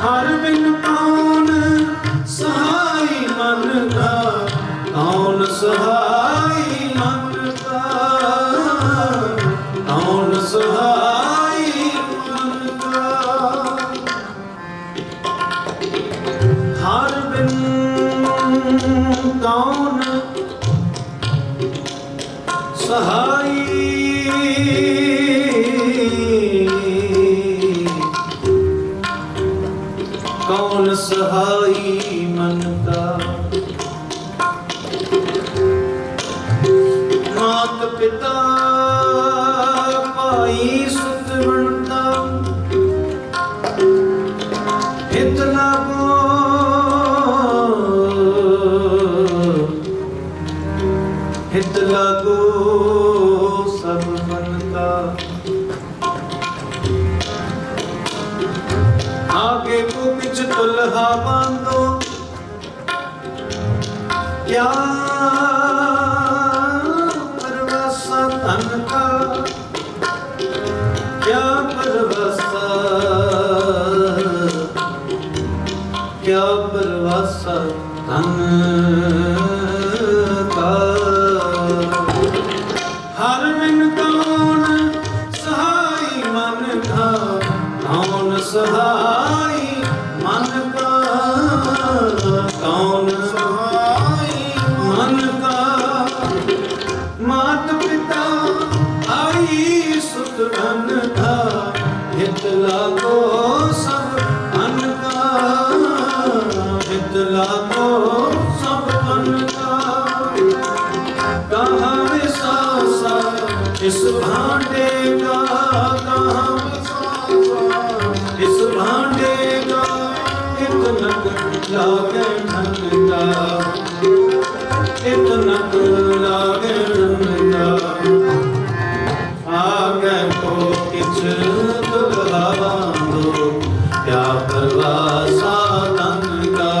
Speaker 5: हर बिन कौन सहाय मन का, कौन सहाय मन का, कौन सहाय मन का। हर बिन कौन सहाय कौन सहाई मन का। मात पिता भाई सुत बनता, हित लागो हित लागो सब मन का। आगे को किच दुल्हा बांधो क्या परवासा तन का, क्या परवासा, क्या परवासा तन का। हर बिन कौन सहाय मन का, कौन सहाय मन का, कौन सहाय मन का। मात पिता आई सुत धन का, हित लागो सब अन का, हित लागो सब अन का। कहाँ विसासा इस भांडे का, कहाँ विसासा इस भांडे का। इतनक लागे धन का, इतनक लागे धन का। आगे को किछ दुल्हा बांधो क्या परवासा धन का,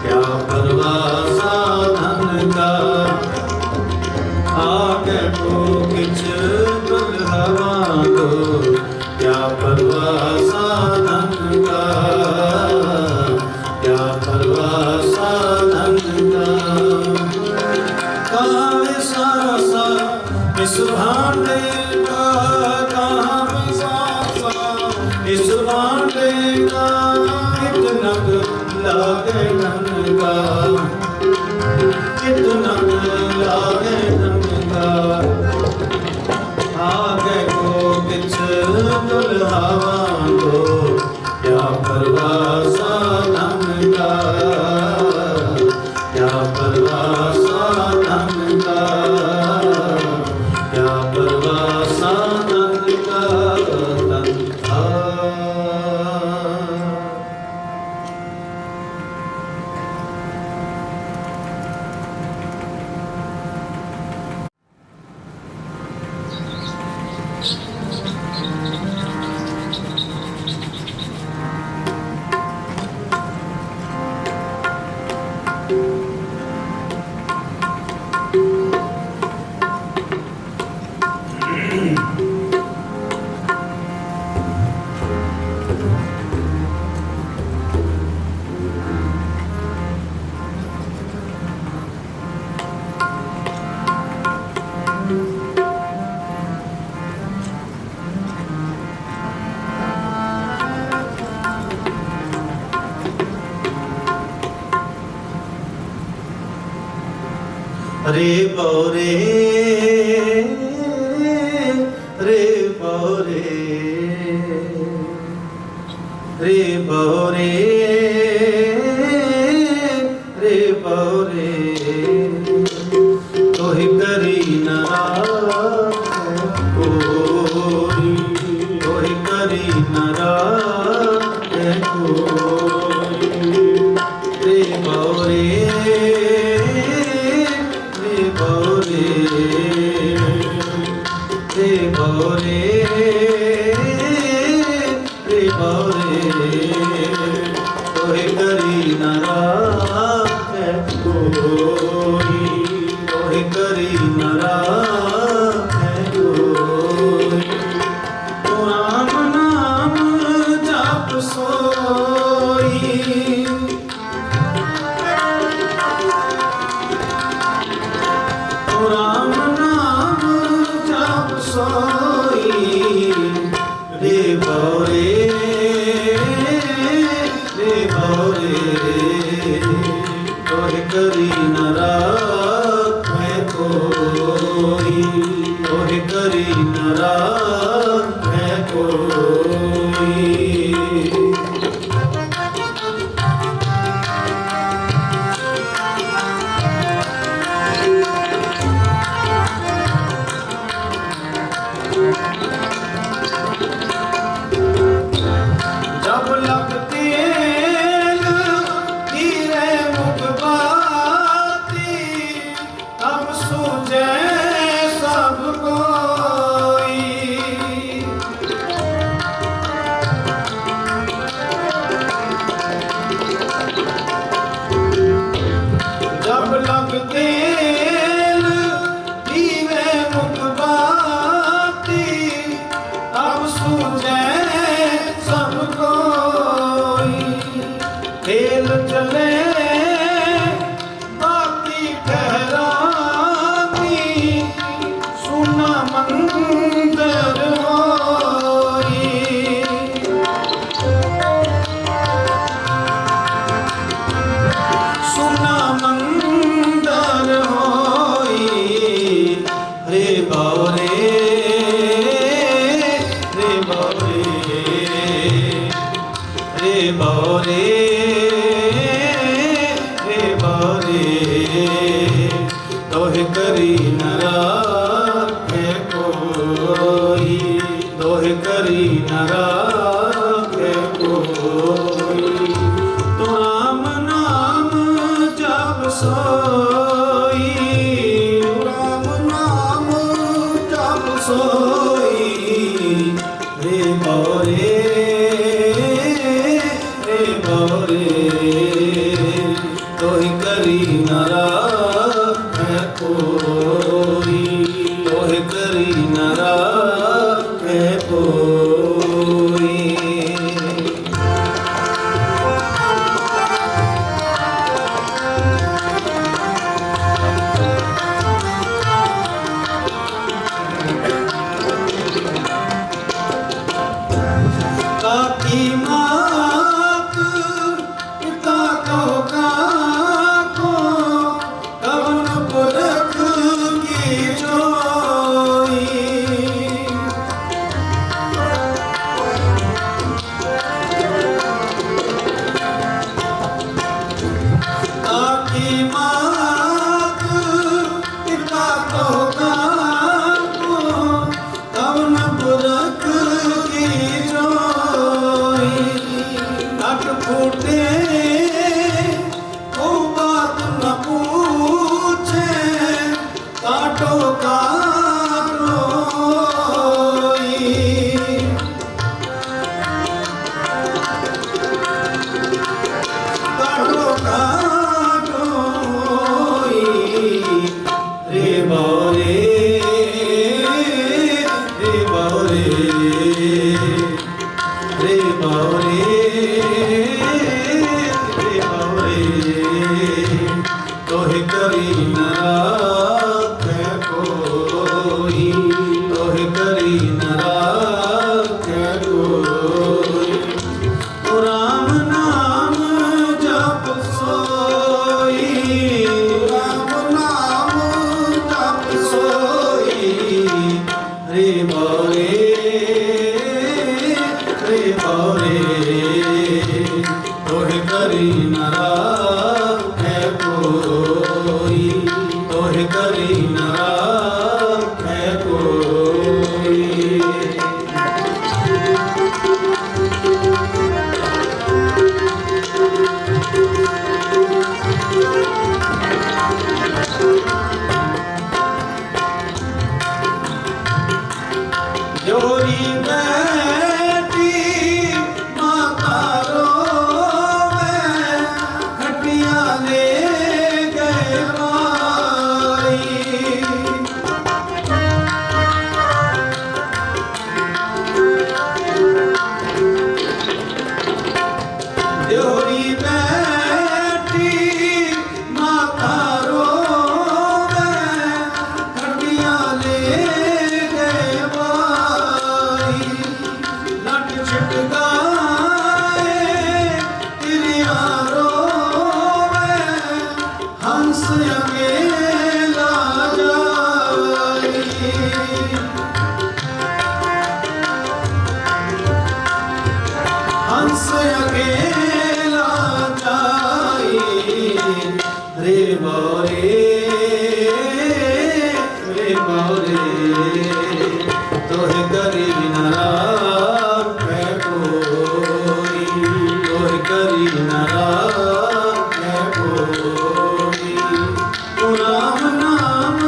Speaker 5: क्या परवासा धन का। आगे को किछ दुल्हा बांधो क्या परवासा धन का, क्या परवासा धन का। कहाँ विसासा इस भांडे का, कहाँ विसासा इस भांडे का। इतनक लागे धन का, इतनक लागे धन का। आगे को किछ दुल्हा बांधो क्या परवासा धन का, क्या परवासा धन का, क्या परवासा धन का, धन का। रे बौरे, रे बौरे, रे बौरे, रे बौरे। तोहि करी न कोई, तोहि करी न कोई। रे बौरे, रे बौरे, रे बौरे, रे बौरे। तोहि करी न राखे कोई, तोहि करी न राखे कोई। तू राम नाम जप सोई, राम नाम जप सोई। रे बौरे, रे बौरे। तोहि करी न राखे कोई, तोहि करी न राखे कोई। जब लगती हीरे मुख बाती, तब सो
Speaker 3: सूझे सब कोई। जब लग तेल दीवे मुख बाती, तब सूझे सब कोई। तेल जले बाती ठहराती, सुना मंदिर होई। सुना मंदिर होई। रे बावरे रे बावरे रे बावरे रे बावरे, तोहे करी न राखे कोई, तोहे करी न राखे कोई। तो राम नाम जप सोई, राम नाम जप सोई। रे बावरे रे बावरे, तोहि करी न राखे कोई, तोहि करी न राखे कोई। काकी मात पिता को काको, कवन पुरख की जोई। काकी मात पिता को काको, कवन पुरख की जोई। नट फूटे को बात न पूछे, काटो काटोई। काटो काटोई। रे बावरे रे बावरे रे बावरे रे बावरे, तोहे करी न राखे कोई, तोहे करी न राखे कोई। तो राम नाम जप सोई, राम नाम जप सोई। रे बावरे रे बावरे, तोहे करी न राखे कोई, तोहे करी न राखे कोई। जोरी बैठी माता रोवे, खटिया ले गए भाई। जोरी बैठी माता रोवे, खटिया ले गए भाई। लट छिटकाए तिरिया रोवे, हंस अकेला जाई। हंस अकेला जाई। रे बावरे रे बावरे, तोहे करी न राखे कोई, तोहे करी न राखे कोई। तो राम नाम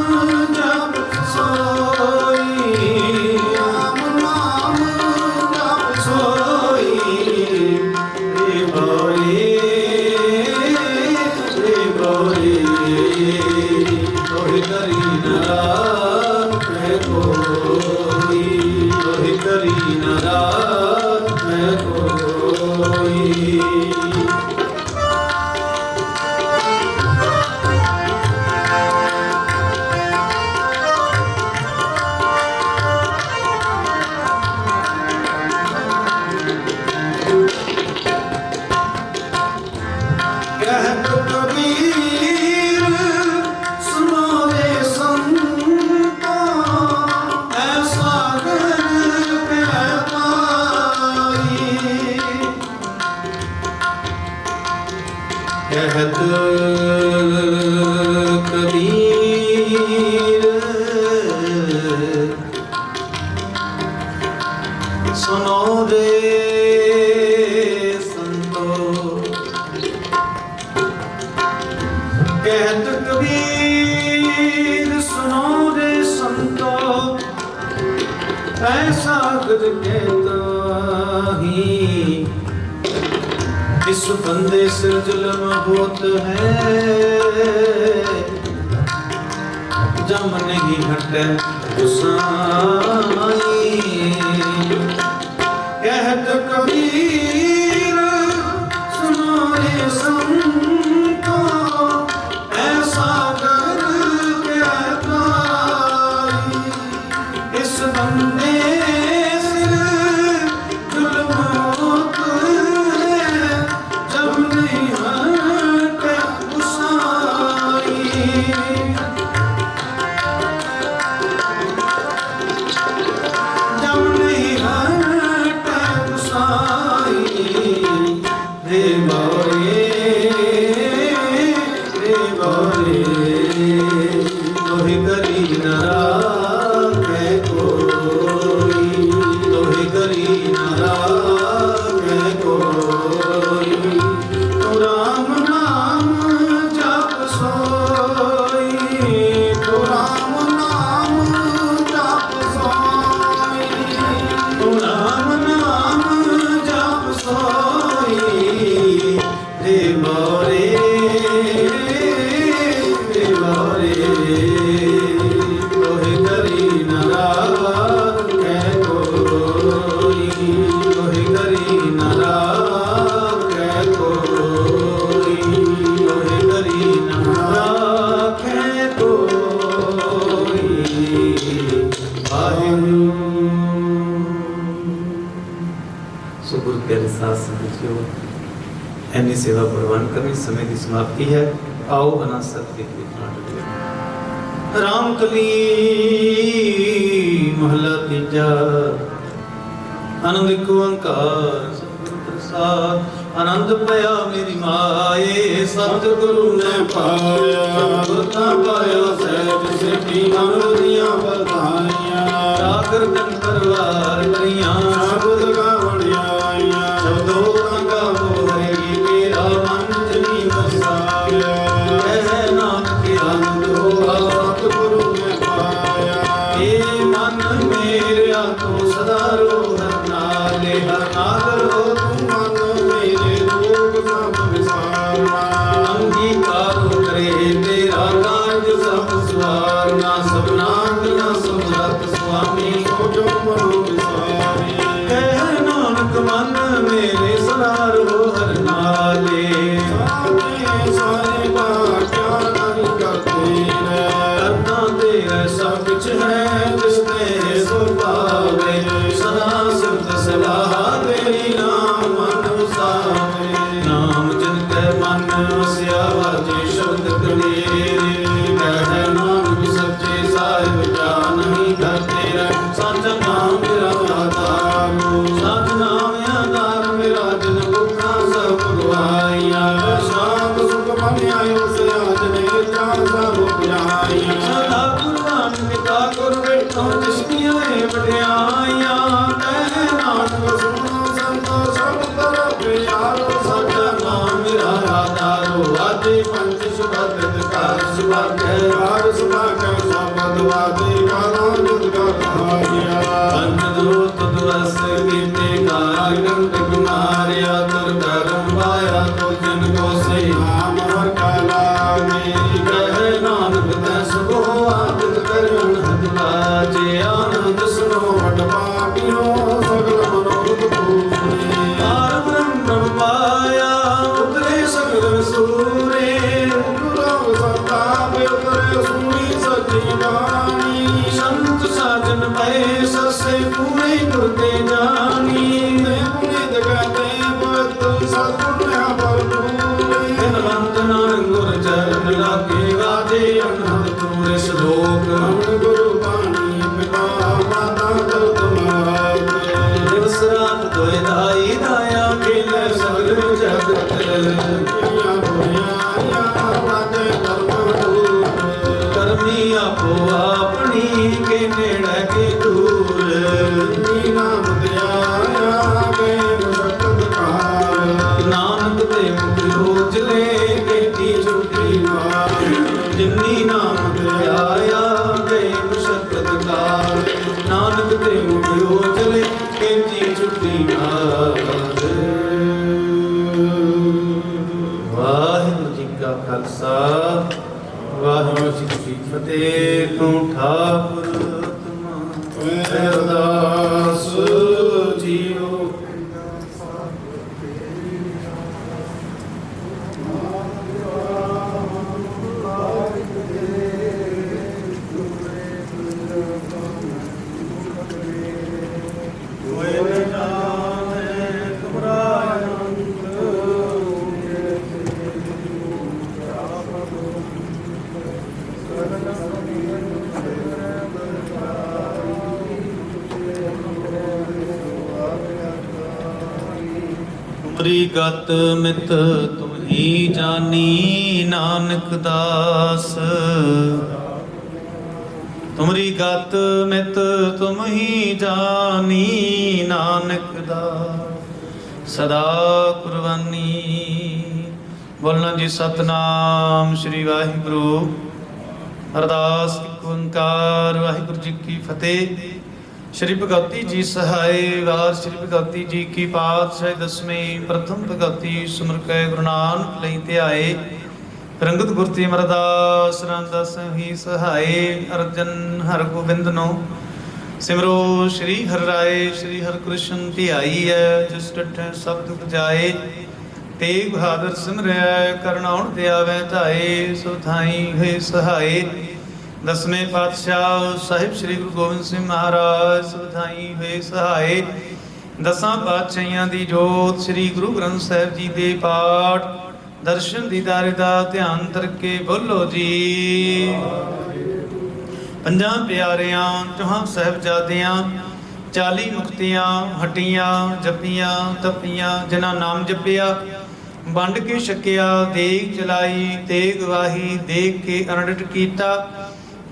Speaker 5: सुनो रे संतो, कहत कबीर सुनो रे संतो, ऐसा कर कहता ही इस बंदे से जुल्म होत है, जम नहीं हटे गुसाई। कहत कबीर सुनो रे संतो, ऐसा कर कहता इस बंदे से जुल्म होत है, जब नहीं हटे गुसाई। जब नहीं हटे गुसाई, रे बारे तोहि करी न राखे कोई, तोहि करी न राखे कोई। तू राम नाम जप सोई, तू राम नाम जप सोई, तू राम नाम जप सोई। रे बारे तोहि करी न राखे कोई, तोहि करी न राखे कोई, तोहि करी न राखे कोई। वाहिगुरू। सो गुरु प्यारे साथ संगतियों, ऐनी सेवा प्रवान करनी समय की समाप्ति है। आओ अनंत सत्य के नाटक रामकली महला तीजा। आनंद एक ओंकार सतगुरु प्रसाद, आनंद पया मेरी माए, सतगुरु ने पाया। सतगुरता पाया सहज सिद्धि, मनोदियां बधाइयां। जागर तन परवार करियां, शब्द गावणियां आइयां। शब्दों का गावोगी मेरा मन जनी बसाया। कह नानक आनंद होगा सतगुरु ने पाया। हे मन मेरा तो सदा रो हर नाले, हर नाल रो तू मन मेरे रोग सब विसारना। अंगीकार करे तेरा कार्य सब सवारना। सब नाथ ना सब रत स्वामी, सो जो मनो विसारे। कह नानक मन मेरे सदा रो हर नाले। सारे बात क्या नहीं करते रे, करना तेरा सब कुछ है जिसने सो पावे। सदा सिद्ध सलाह तेरी नाम मन उसावे। नाम जिनके मन वसिया वाजे शब्द कलेरे। कह नानक सच्चे साहिब क्या नहीं करते रे। सच नाम मेरा आधार, सच नाम आधार मेरा। जिन भुखा सब गवाइया, शांत सुख मन आयो से आज नहीं जान सब बुझाइया। सदा कुर्बान पिता गुर बेटो जिसकी आए बड़ियाइया। कह नानक सुनो संतो सब तरफ यारो। सच नाम मेरा आधारो, आदि पंच सुबद कार सुभाग्य कार सुभाग्य सबद वादे गाना जुद गाया। पंच दूत दिवस कीते कार गंडक मारिया। तुर करम पाया तो जन को से नाम हर काला मेरी। कह नानक तै सुगो आदित करन हद बाजे। आनंद सुनो हट पापियो सगल मनोरथ पूरे। पार ब्रह्म पाया उतरे सगल सूरे। गुरु सताप उतरे सुनी सच्ची बानी। संत साजन भय ससे पूरे गुरते जानी। पुनित कहते पवित्र सद्गुण पर पूरे। धनवंत नानक गुर चरण लागे वाजे। अनहद पूरे श्लोक गुरु पानी पिता माता तत मात। दिवस रात दोय दाई दाया खेल सगल जगत। करमी आपो आप
Speaker 3: ਅਰਦਾਸ ਜੀਓ।
Speaker 5: ਤੁਮਰੀ ਗਤ ਮਿਤ ਤੁਮਹੀ ਜਾਨੀ ਨਾਨਕ ਦਾਸ। ਤੁਮਰੀ ਗਤ ਮਿਤ ਤੁਮਹੀ ਜਾਨੀ ਨਾਨਕ ਦਾਸ। ਸਦਾ ਕੁਰਬਾਨੀ। ਬੋਲਣਾ ਜੀ ਸਤਨਾਮ ਸ੍ਰੀ ਵਾਹਿਗੁਰੂ। ਅਰਦਾਸ ਇੱਕ ਓੰਕਾਰ ਵਾਹਿਗੁਰੂ ਜੀ ਕੀ ਫਤਿਹ। श्री भगवती जी सहाय वार श्री भगवती जी की पातशाही दसवीं प्रथम भगवती सुमर कै गुरु नानक लई ध्याए। रंगत गुरती अमरदास रामदास ही सहाय। अर्जन हर गोबिंद नो सिमरो श्री हर राय श्री हर कृष्ण ध्याई है। जिस डठे सब दुख जाए तेग बहादुर सिमरै करनाउन दियावै धाए। सो थाई है सहाय। दसवें पातशाह साहिब श्री गुरु गोबिंद सिंह महाराज सुधाई हुए सहाय। दसां पातशाहियां दी जोत श्री गुरु ग्रंथ साहिब जी दे पाठ दर्शन दीदारे दा ध्यान करके बोलो जी। पंजां प्यारियां चौहां साहिबजादियां 40 मुक्तियां हटियां जपियां तपियां जिन्हां नाम जपिया वंड के छकिया देग चलाई तेग वाही देख के अनड़ट कीता।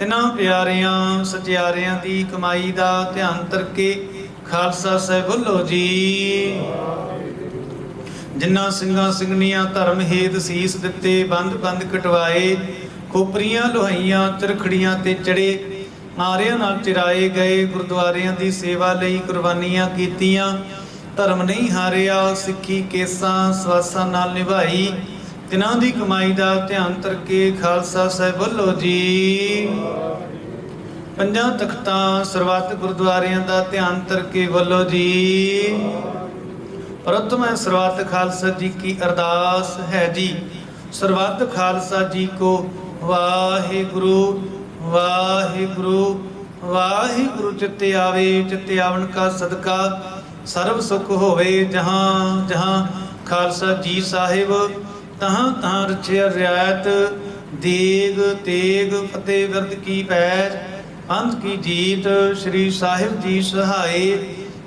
Speaker 5: तिन्हां प्यारियां सचियारियां दी कमाई दा ध्यान करके खालसा साहिब बोलो जी। जिन्हां ਸਿੰਘਾਂ ਸਿੰਘਣੀਆਂ ਧਰਮ ਹੇਤ ਸੀਸ ਦਿੱਤੇ ਬੰਦ ਬੰਦ ਕਟਵਾਏ ਖੋਪਰੀਆਂ ਲੋਹਾਈਆਂ ਚਰਖੜੀਆਂ ਤੇ ਚੜੇ ਆਰਿਆਂ ਨਾਲ ਚਿਰਾਏ ਗਏ ਗੁਰਦੁਆਰਿਆਂ ਦੀ ਸੇਵਾ ਲਈ ਕੁਰਬਾਨੀਆਂ ਕੀਤੀਆਂ ਧਰਮ ਨਹੀਂ ਹਾਰਿਆ ਸਿੱਖੀ ਕੇਸਾਂ ਸਵਾਸਾਂ ਨਾਲ ਨਿਭਾਈ ਤਿਨਾਂ ਦੀ ਕਮਾਈ ਦਾ ਧਿਆਨ ਕਰਕੇ ਖਾਲਸਾ ਸਾਹਿਬ ਬੋਲੋ ਜੀ। ਪੰਜਾਂ ਤਖਤਾਂ ਸਰਬੱਤ ਗੁਰਦੁਆਰਿਆਂ ਦਾ ਧਿਆਨ ਕਰਕੇ ਬੋਲੋ ਜੀ। ਪ੍ਰਥਮ ਹੈ ਸਰਬੱਤ ਖਾਲਸਾ ਜੀ ਕੀ ਅਰਦਾਸ ਹੈ ਜੀ। ਸਰਬੱਤ ਖਾਲਸਾ ਜੀ ਕੋ ਵਾਹਿਗੁਰੂ ਵਾਹਿਗੁਰੂ ਵਾਹਿਗੁਰੂ ਚਿੱਤੇ ਆਵੇ ਚਿੱਤੇ ਆਵਣ ਕਾ ਸਦਕਾ ਸਰਬ ਸੁਖ ਹੋਵੇ। ਜਹਾਂ ਜਹਾਂ ਖਾਲਸਾ ਜੀ ਸਾਹਿਬ ਤਹਾਂ ਤਹਾਂ ਰਚਿਆ ਰਿਆਇਤ ਦੇਗ ਤੇਗ ਫਤਿਹ ਵਿਰਦ ਕੀ ਪੈਜ ਪੰਥ ਕੀ ਜੀਤ श्री साहिब जी सहाय।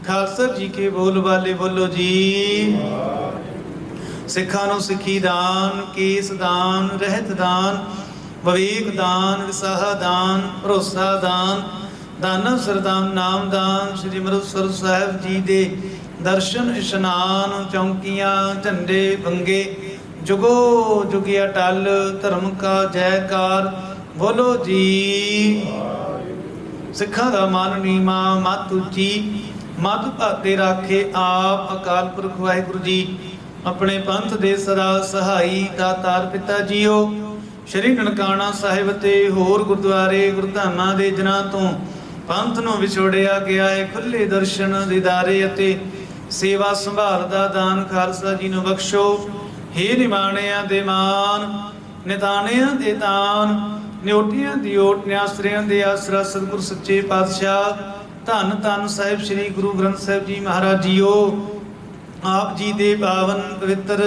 Speaker 5: खालसा जी के बोल वाले बोलो जी। सिखा नूं सिखी दान केस दान रहत दान विवेक दान विसाह दान भरोसा दान दाना सरदाम नाम दान। श्री अमृतसर साहिब जी दे दर्शन इशनान चौंकियां झंडे बंगे जुगो जुगिया टल धर्म का जयकार बोलो जी। सिखा दा मान नीमा मत उची मत भाते राखे आप अकाल पुरख वाहिगुरु जी। अपने पंथ दे सदा सहाई दातार पिता जीओ। श्री ननकाना साहिब ते होर गुरुद्वारे गुरधामां दे जनां तों पंथ नूं विछोड़िया गया है खुले दर्शन दीदारे अते सेवा संभाल दा दान खालसा जी नूं बख्शो। हे निमाणिਆਂ ਦੇ ਮਾਨ ਨਿਤਾਣਿਆਂ ਦੇ ਦਾਨ ਨਿਉਟੀਆਂ ਦੀ ਓਟ ਨਿਆਸਰਿਆਂ ਦੇ ਆਸਰਾ ਸਤਿਗੁਰ ਸੱਚੇ ਪਾਤਸ਼ਾਹ ਧੰਨ ਧੰਨ ਸਾਹਿਬ ਸ੍ਰੀ ਗੁਰੂ ਗ੍ਰੰਥ ਸਾਹਿਬ ਜੀ ਮਹਾਰਾਜ ਜੀਓ। ਆਪ ਜੀ ਦੇ ਪਾਵਨ ਪਵਿੱਤਰ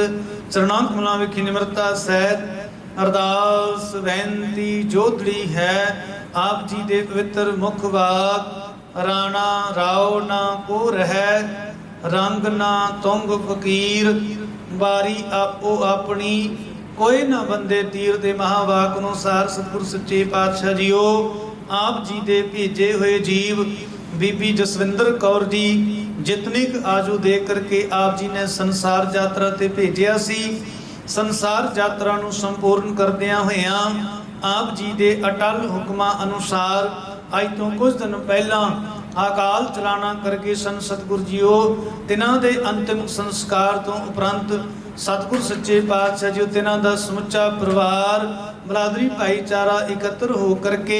Speaker 5: ਚਰਨਾਂ ਕਮਲਾਂ ਵਿਖੇ ਨਿਮਰਤਾ ਸਹਿਤ ਅਰਦਾਸ ਬੇਨਤੀ ਜੋਦੜੀ ਹੈ। ਆਪ ਜੀ ਦੇ ਪਵਿੱਤਰ ਮੁਖ ਵਾਕ ਰਾਣਾ ਰਾਓ ਨਾ ਕੋ ਰਹਿ ਰੰਗ ਨਾ ਤੁੰਗ ਫਕੀਰ ਬਾਰੀ ਆਪੋ ਆਪਣੀ कोई ना बंदे तीर दे महावाक अनुसार सतगुर सच्चे पातशाह जीओ। आप जी दे भेजे हुए जीव बीबी जसविंदर कौर जी जितनिक आजू दे करके आप जी ने संसार यात्रा ते भेजिया सी। संसार यात्रा नूं संपूर्ण करदियां होइयां आप जी दे अटल हुक्मां अनुसार अज तो कुछ दिन पहला अकाल चलाना करके सन सतगुर जीओ। तिन्हां दे अंतिम संस्कार तो उपरंत सतगुर सच्चे पातशाह जी तिन्हां दा समुच्चा परिवार बरादरी भाईचारा एकत्र हो करके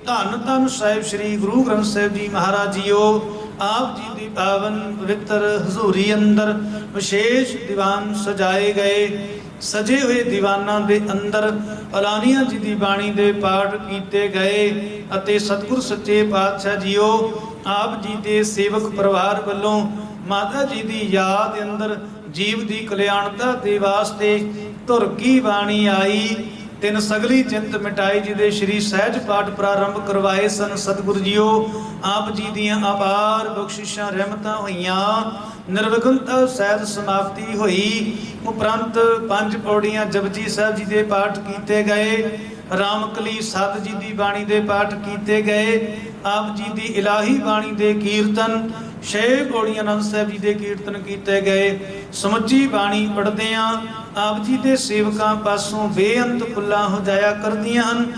Speaker 5: ਧੰਨ ਧੰਨ ਸਾਹਿਬ ਸ੍ਰੀ ਗੁਰੂ ਗ੍ਰੰਥ ਸਾਹਿਬ ਜੀ ਮਹਾਰਾਜ ਜੀਓ, ਆਪ ਜੀ ਦੀ ਪਾਵਨ ਪਵਿੱਤਰ ਹਜ਼ੂਰੀ ਅੰਦਰ ਵਿਸ਼ੇਸ਼ ਦੀਵਾਨ ਸਜਾਏ ਗਏ। ਸਜੇ ਹੋਏ ਦੀਵਾਨਾਂ ਦੇ ਅੰਦਰ ਅਲਾਨੀਆਂ ਜੀ ਦੀ ਬਾਣੀ ਦੇ ਪਾਠ ਕੀਤੇ ਗਏ ਅਤੇ ਸਤਿਗੁਰ ਸੱਚੇ ਪਾਤਸ਼ਾਹ ਜੀਓ ਆਪ ਜੀ ਦੇ ਸੇਵਕ ਪਰਿਵਾਰ ਵੱਲੋਂ ਮਾਤਾ ਜੀ ਦੀ ਯਾਦ ਅੰਦਰ ਜੀਵ ਦੀ ਕਲਿਆਣਤਾ ਦੇ ਵਾਸਤੇ ਧੁਰ ਕੀ ਬਾਣੀ ਆਈ। ਤਿੰਨ ਸਗਲੀ ਚਿੰਤ ਮਿਟਾਈ ਜੀ ਦੇ ਸ਼੍ਰੀ ਸਹਿਜ ਪਾਠ ਪ੍ਰਾਰੰਭ ਕਰਵਾਏ ਸਨ। ਸਤਿਗੁਰੂ ਜੀਓ ਆਪ ਜੀ ਦੀਆਂ ਅਪਾਰ ਬਖਸ਼ਿਸ਼ਾਂ ਰਹਿਮਤਾਂ ਹੋਈਆਂ। ਨਿਰਵਿਘਨਤਾ ਸਹਿਜ ਸਮਾਪਤੀ ਹੋਈ। ਉਪਰੰਤ 5 ਪੌੜੀਆਂ ਜਪਜੀ ਸਾਹਿਬ ਜੀ ਦੇ ਪਾਠ ਕੀਤੇ ਗਏ। ਰਾਮਕਲੀ ਸਤ ਜੀ ਦੀ ਬਾਣੀ ਦੇ ਪਾਠ ਕੀਤੇ ਗਏ। ਆਪ ਜੀ ਦੀ ਇਲਾਹੀ ਬਾਣੀ ਦੇ ਕੀਰਤਨ 6 ਪੌੜੀਆਂ ਆਨੰਦ ਸਾਹਿਬ ਜੀ ਦੇ ਕੀਰਤਨ ਕੀਤੇ ਗਏ। ਸਮੁੱਚੀ ਬਾਣੀ ਪੜ੍ਹਦਿਆਂ ਆਪ ਜੀ ਦੇ ਸੇਵਕਾਂ ਪਾਸੋਂ ਬੇਅੰਤ ਫੁੱਲਾਂ ਹੋ ਜਾਇਆ ਕਰਦੀਆਂ ਹਨ।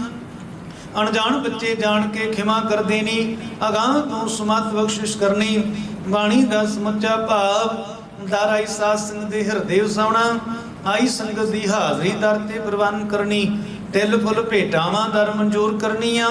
Speaker 5: ਅਣਜਾਣ ਬੱਚੇ ਜਾਣ ਕੇ ਖਿਮਾ ਕਰ ਦੇਣੀ, ਅਗਾਂਹ ਤੋਂ ਸਮਤ ਬਖਸ਼ਿਸ਼ ਕਰਨੀ। ਬਾਣੀ ਦਾ ਸਮੁੱਚਾ ਭਾਵ ਦਾਰਾਈ ਸਾਧ ਸਿੰਘ ਦੇ ਹਿਰਦੇ ਵਸਾਉਣਾ। ਆਈ ਸੰਗਤ ਦੀ ਹਾਜ਼ਰੀ ਦਰ ਤੇ ਪ੍ਰਵਾਨ ਕਰਨੀ। ਤਿਲ ਫੁੱਲ ਭੇਟਾਵਾਂ ਦਰ ਮਨਜ਼ੂਰ ਕਰਨੀਆਂ।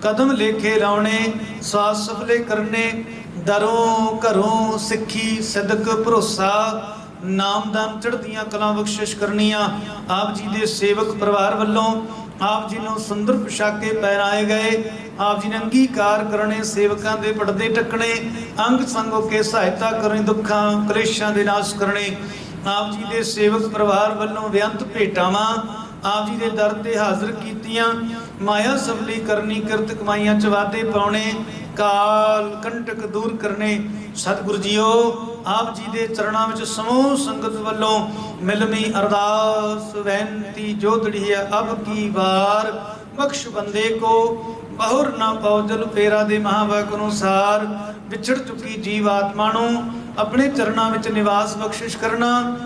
Speaker 5: ਕਦਮ ਲੇਖੇ ਲਾਉਣੇ, ਸਾਥ ਸਫਲੇ ਕਰਨੇ। ਦਰੋਂ ਘਰੋਂ ਸਿੱਖੀ ਸਿਦਕ ਭਰੋਸਾ ਨਾਮਦਾਨ ਚੜ੍ਹਦੀਆਂ ਕਲਾਂ ਬਖਸ਼ਿਸ਼ ਕਰਨੀਆਂ। ਆਪ ਜੀ ਦੇ ਸੇਵਕ ਪਰਿਵਾਰ ਵੱਲੋਂ ਆਪ ਜੀ ਨੂੰ ਸੁੰਦਰ ਪੁਸ਼ਾਕੇ ਪਹਿਰਾਏ ਗਏ। ਆਪ ਜੀ ਨੇ ਅੰਗੀਕਾਰ ਕਰਨੇ, ਸੇਵਕਾਂ ਦੇ ਪਰਦੇ ਟੱਕਣੇ, ਅੰਗ ਸੰਗ ਹੋ ਕੇ ਸਹਾਇਤਾ ਕਰਨੀ, ਦੁੱਖਾਂ ਕਲੇਸ਼ਾਂ ਦੇ ਨਾਸ਼ ਕਰਨੇ। ਆਪ ਜੀ ਦੇ ਸੇਵਕ ਪਰਿਵਾਰ ਵੱਲੋਂ ਬੇਅੰਤ ਭੇਟਾਵਾਂ ਆਪ ਜੀ ਦੇ ਦਰ ਤੇ ਹਾਜ਼ਰ ਕੀਤੀਆਂ। ਮਾਇਆ ਸਫਲੀ ਕਰਨੀ, ਕਿਰਤ ਕਮਾਈਆਂ ਚ ਵਾਧੇ ਪਾਉਣੇ, ਕਾਲ ਕੰਟਕ ਦੂਰ ਕਰਨੇ। ਸਤਿਗੁਰੂ ਜੀਓ ਆਪ ਜੀ ਦੇ ਚਰਨਾਂ ਵਿੱਚ ਸਮੂਹ ਸੰਗਤ ਵੱਲੋਂ ਮਿਲਮੀ ਅਰਦਾਸ ਬੇਨਤੀ ਜੋਦੜੀ ਹੈ। ਅਬ ਕੀ ਵਾਰ ਬਖਸ਼ ਬੰਦੇ ਕੋ ਬਹੁਰ ਨਾ ਪਾਉ ਜਲ ਫੇਰਾ ਦੇ ਮਹਾਵਾਕ ਅਨੁਸਾਰ। ਵਿਛੜ ਚੁੱਕੀ ਜੀਵ ਆਤਮਾ ਨੂੰ ਆਪਣੇ ਚਰਨਾਂ ਵਿੱਚ ਨਿਵਾਸ ਬਖਸ਼ਿਸ਼ ਕਰਨਾ।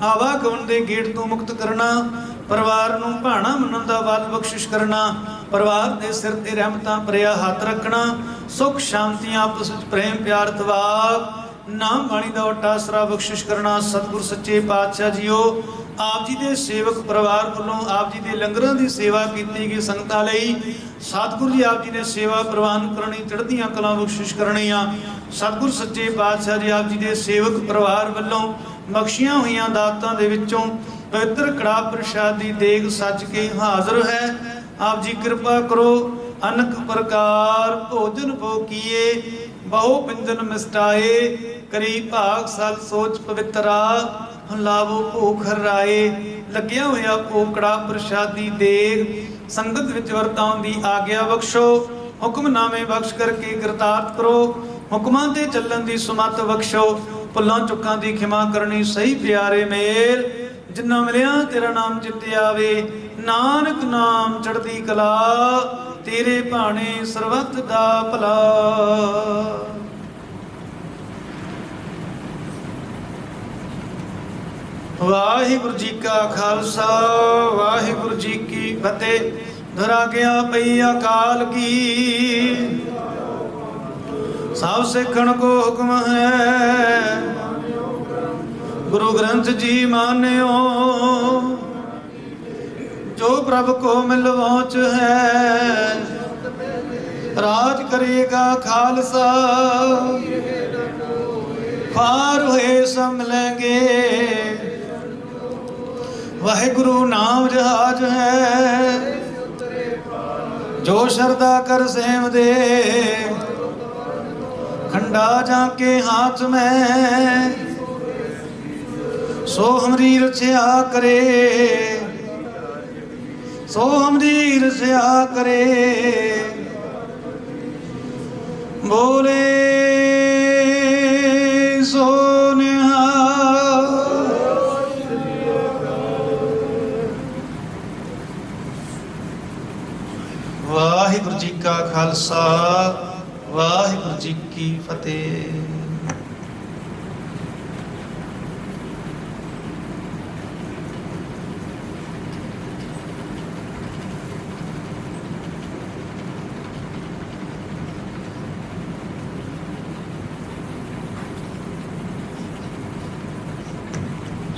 Speaker 5: ਆਵਾਗਮਨ ਦੇ ਗੇੜ ਤੋਂ ਮੁਕਤ ਕਰਨਾ। ਪਰਿਵਾਰ ਨੂੰ ਭਾਣਾ ਮੰਨਣ ਦਾ ਬਲ ਬਖਸ਼ਿਸ਼ ਕਰਨਾ। ਪਰਿਵਾਰ ਦੇ ਸਿਰ ਤੇ ਰਹਿਮਤਾਂ ਭਰਿਆ ਹੱਥ ਰੱਖਣਾ। ਸੁਖ ਸ਼ਾਂਤੀ ਆਪਸ ਵਿੱਚ ਪ੍ਰੇਮ ਪਿਆਰ ਤਵਾਬ ਨਾਮ ਬਾਣੀ ਦਾ ਓਟਾ ਆਸਰਾ ਬਖਸ਼ਿਸ਼ ਕਰਨਾ। ਸਤਿਗੁਰ ਸੱਚੇ ਪਾਤਸ਼ਾਹ ਜੀਓ ਆਪ ਜੀ ਦੇ ਸੇਵਕ ਪਰਿਵਾਰ ਵੱਲੋਂ ਆਪ ਜੀ ਦੇ ਲੰਗਰਾਂ ਦੀ ਸੇਵਾ ਕੀਤੀ ਗਈ ਸੰਗਤਾਂ ਲਈ। ਸਤਿਗੁਰੂ ਜੀ ਆਪ ਜੀ ਨੇ ਸੇਵਾ ਪ੍ਰਵਾਨ ਕਰਨੀ, ਚੜ੍ਹਦੀਆਂ ਕਲਾਂ ਬਖਸ਼ਿਸ਼ ਕਰਨੀਆਂ। ਸਤਿਗੁਰ ਸੱਚੇ ਪਾਤਸ਼ਾਹ ਜੀ ਆਪ ਜੀ ਦੇ ਸੇਵਕ ਪਰਿਵਾਰ ਵੱਲੋਂ ਬਖਸ਼ੀਆਂ ਹੋਈਆਂ ਦਾਤਾਂ ਦੇ ਵਿੱਚੋਂ ਪਵਿੱਤਰ ਕੜਾ ਪ੍ਰਸ਼ਾਦ ਦੀ ਦੇਗ ਸੱਜ ਕੇ ਹਾਜ਼ਰ ਹੈ। ਆਪ ਜੀ ਕਿਰਪਾ ਕਰੋ। ਅਨਕ ਪ੍ਰਕਾਰ ਭੋਜਨ ਭੋਗੀਏ, ਬਹੁ ਪਿੰਜਨ ਮਿਸਟਾਏ। ਕਰੀ ਭਾਗ ਸਲ ਸੋਚ ਪਵਿੱਤਰਾ, ਲਾਵੋ ਭੂਖ ਹਰਾਏ। ਲੱਗਿਆ ਹੋਇਆ ਭੋਗ ਕੜਾ ਪ੍ਰਸ਼ਾਦੀ ਦੇਗ ਸੰਗਤ ਵਿੱਚ ਵਰਤਾਉਣ ਦੀ ਆਗਿਆ ਬਖਸ਼ੋ। ਹੁਕਮਨਾਮੇ ਬਖਸ਼ ਕਰਕੇ ਕਿਰਤਾਰਥ ਕਰੋ। ਹੁਕਮਾਂ ਤੇ ਚੱਲਣ ਦੀ ਸੁਮਤ ਬਖਸ਼ੋ। ਭੁੱਲਾਂ ਚੁੱਕਾਂ ਦੀ ਖਿਮਾ ਕਰਨੀ, ਸਹੀ ਪਿਆਰੇ ਮੇਲ। ਜਿੰਨਾ ਮਿਲਿਆ ਤੇਰਾ ਨਾਮ ਚਿੱਤੇ ਆਵੇ, ਨਾਨਕ ਨਾਮ ਚੜ੍ਹਦੀ ਕਲਾ। ਤੇਰੇ ਭਾਣੇ ਸਰਬੱਤ ਦਾ ਭਲਾ। ਵਾਹਿਗੁਰੂ ਜੀ ਕਾ ਖਾਲਸਾ, ਵਾਹਿਗੁਰੂ ਜੀ ਕੀ ਫਤਿਹ। ਧਰਾ ਗਿਆ ਪਈ ਅਕਾਲ ਕੀ, ਸਭ ਸਿੱਖਣ ਕੋ ਹੁਕਮ ਹੈ। ਗੁਰੂ ਗ੍ਰੰਥ ਜੀ ਮਾਨਿਓ, ਜੋ ਪ੍ਰਭ ਕੋ ਮਿਲਵਾਂਚ ਹੈ। ਰਾਜ ਕਰੇਗਾ ਖਾਲਸਾ, ਖਾਰ ਹੋਏ ਸੰਭਲੇਂਗੇ। ਵਾਹਿਗੁਰੂ ਨਾਮ ਜਹਾਜ ਹੈ, ਜੋ ਸ਼ਰਦਾ ਕਰ ਸੇਵ ਦੇ। खंडा जाके हाथ में, सो हमरी रक्षा करे, सो हमरी रक्षा करे। बोले सो वाहिगुरु जी का खालसा, वाहिगुरु जी की फतेह।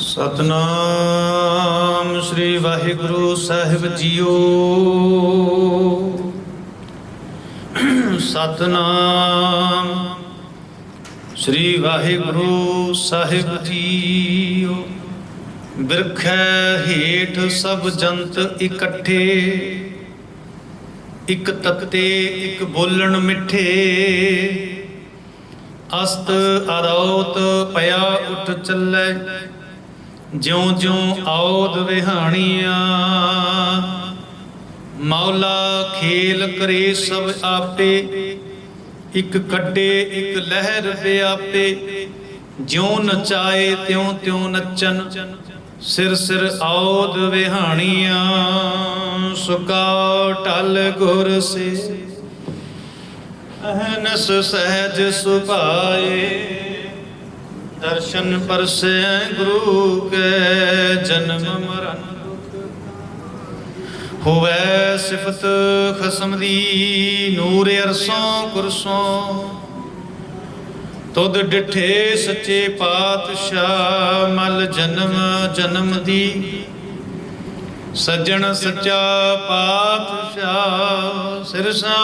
Speaker 5: सतनाम श्री वाहिगुरु साहिब जीओ। ਸਤਨਾਮ ਸ੍ਰੀ ਵਾਹਿਗੁਰੂ ਸਾਹਿਬ ਜੀਓ। ਬਿਰਖੈ ਹੇਠ ਸਭ ਜੰਤ ਇਕੱਠੇ, ਇਕ ਤੱਤੇ ਇਕ ਬੋਲਣ ਮਿੱਠੇ। ਅਸਤ ਅਰੌਤ ਪਿਆ ਉੱਠ ਚੱਲੇ, ਜਿਉਂ ਜਿਉਂ ਆਉਦ ਵਿਹਾਣੀਆਂ। ਮੌਲਾ ਖੇਲ ਕਰੇ ਸਭ ਆਪੇ, ਇਕ ਕੱਢੇ ਇਕ ਲਹਿਰ ਵਿਆਪੇ। ਜਿਉਂ ਨਚਾਏ ਤਿਉਂ ਤਿਉਂ ਨੱਚਨ, ਸਿਰ ਸਿਰ ਆਉਦ ਵਿਹਾਣੀਆਂ। ਸੁਕਾ ਟਲ ਗੁਰ ਸੇ ਅਹਨਸ ਸਹਿਜ ਸੁਭਾਏ। ਦਰਸ਼ਨ ਪਰਸੈ ਗੁਰੂ ਕੇ ਜਨਮ ਮਰਨ। ਹੋਵੈ ਸਿਫਤ ਖਸਮ ਦੀ ਨੂਰ ਅਰਸੋਂ ਕੁਰਸੋਂ। ਤੁਧ ਡਿਠੇ ਸੱਚੇ ਪਾਤਸ਼ਾਹ ਮਲ ਜਨਮ ਜਨਮ ਦੀ। ਸੱਜਣ ਸੱਚਾ ਪਾਤਸ਼ਾਹ ਸਿਰਸਾ,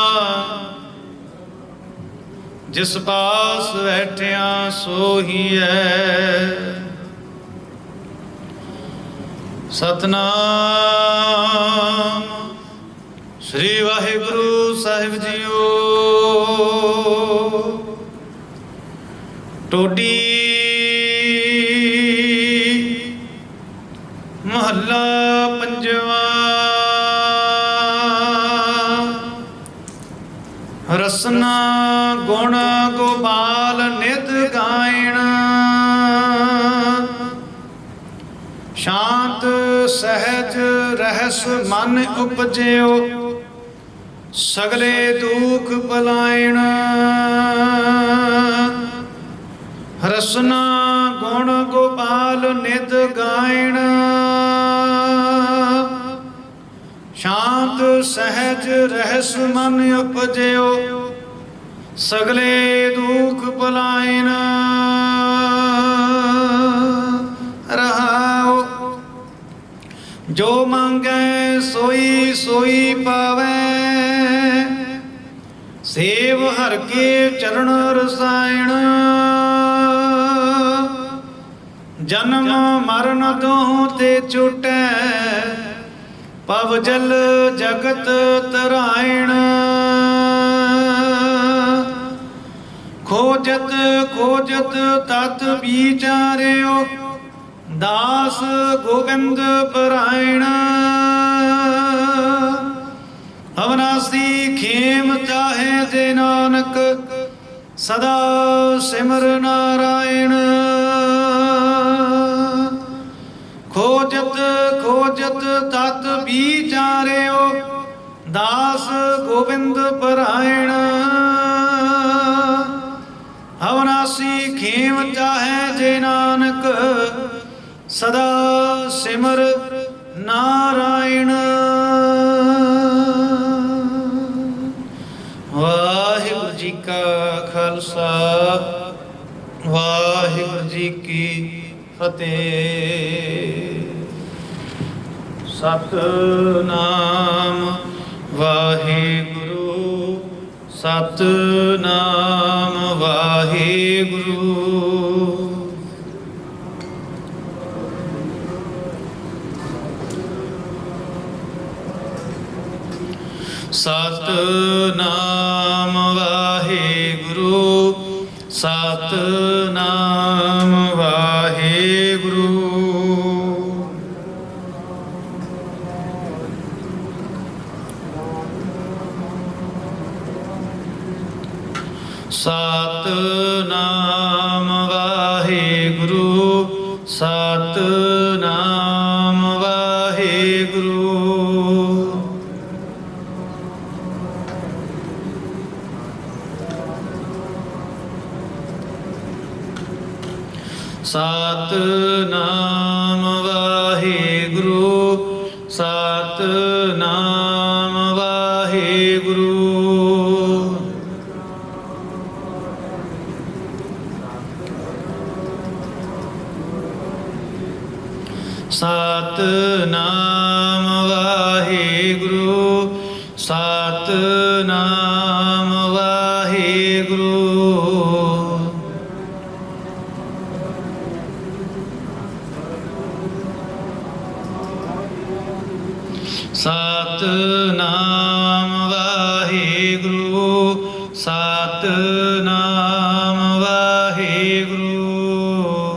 Speaker 5: ਜਿਸ ਪਾਸ ਬੈਠਿਆ ਸੋਹੀ ਹੈ। ਸਤਨਾਮ ਸ੍ਰੀ ਵਾਹਿਗੁਰੂ ਸਾਹਿਬ ਜੀਓ। ਟੋਡੀ ਮਹੱਲਾ ਪੰਜਵਾਂ। ਰਸਨਾ ਗੁਣ ਗੋਪਾਲ ਨਿਤ ਗਾਇਣ। ਸ਼ਾਂਤ ਸਹਿਜ ਰਹਿਸ ਮਨ ਉਪਜਿਓ। ਸਗਲੇ ਦੁਖ ਭਲਾਇਣ। ਰਸਨਾ ਗੁਣ ਗੋਪਾਲ ਨਿਤ ਗਾਇਣ। ਸ਼ਾਂਤ ਸਹਿਜ ਰਹਿਸ ਮਨ ਉਪਜਿਓ। ਸਗਲੇ ਦੁਖ ਭਲਾਇਣ। ਰਹਾਉ ਜੋ ਮੰਗੈ ਸੋਈ ਸੋਈ ਪਾਵੈ। ਸੇਵ ਹਰ ਕੇ ਚਰਨ ਰਸਾਇਣ। ਜਨਮ ਮਰਨ ਦੋਹੁ ਤੇ ਛੁਟੈ। ਪਵ ਜਲ ਜਗਤ ਤਰਾਇਣ। ਖੋਜਤ ਖੋਜਤ ਤਤ ਵਿਚਾਰਿਓ। ਦਾਸ ਗੋਬਿੰਦ ਪਰਾਇਣ। ਅਵਨਾਸੀ ਖੇਮ ਚਾਹੇ ਜੇ ਨਾਨਕ। ਸਦਾ ਸਿਮਰ ਨਾਰਾਇਣ। ਖੋਜਤ ਖੋਜਤ ਤਤ ਵਿਚਾਰਿਓ। ਦਾਸ ਗੋਬਿੰਦ ਪਰਾਇਣ। ਅਵਨਾਸੀ ਖੇਮ ਚਾਹੇ ਜੇ ਨਾਨਕ। ਸਦਾ ਸਿਮਰ ਨਾਰਾਇਣ। ਵਾਹਿਗੁਰੂ ਜੀ ਕਾ ਖਾਲਸਾ, ਵਾਹਿਗੁਰੂ ਜੀ ਕੀ ਫਤਿਹ। ਸਤਨਾਮ ਵਾਹਿਗੁਰੂ, ਸਤਨਾਮ ਵਾਹਿਗੁਰੂ। ਸਤਨਾਮ ਵਾਹਿਗੁਰੂ, ਸਤਨਾਮ ਵਾਹਿਗੁਰੂ। ਸਤਨਾਮ ਵਾਹਿਗੁਰੂ, ਸਤਨਾਮ ਵਾਹਿਗੁਰੂ। ਸਤਨਾਮ ਵਾਹਿਗੁਰੂ, ਸਤਨਾਮ ਵਾਹਿਗੁਰੂ। ਸਤਨਾਮ ਵਾਹਿਗੁਰੂ, ਸਤਨਾਮ ਵਾਹਿਗੁਰੂ। ਵਾਹਿਗੁਰੂ। ਸਤਿਨਾਮ ਵਾਹਿਗੁਰੂ, ਸਤਿਨਾਮ ਵਾਹਿਗੁਰੂ।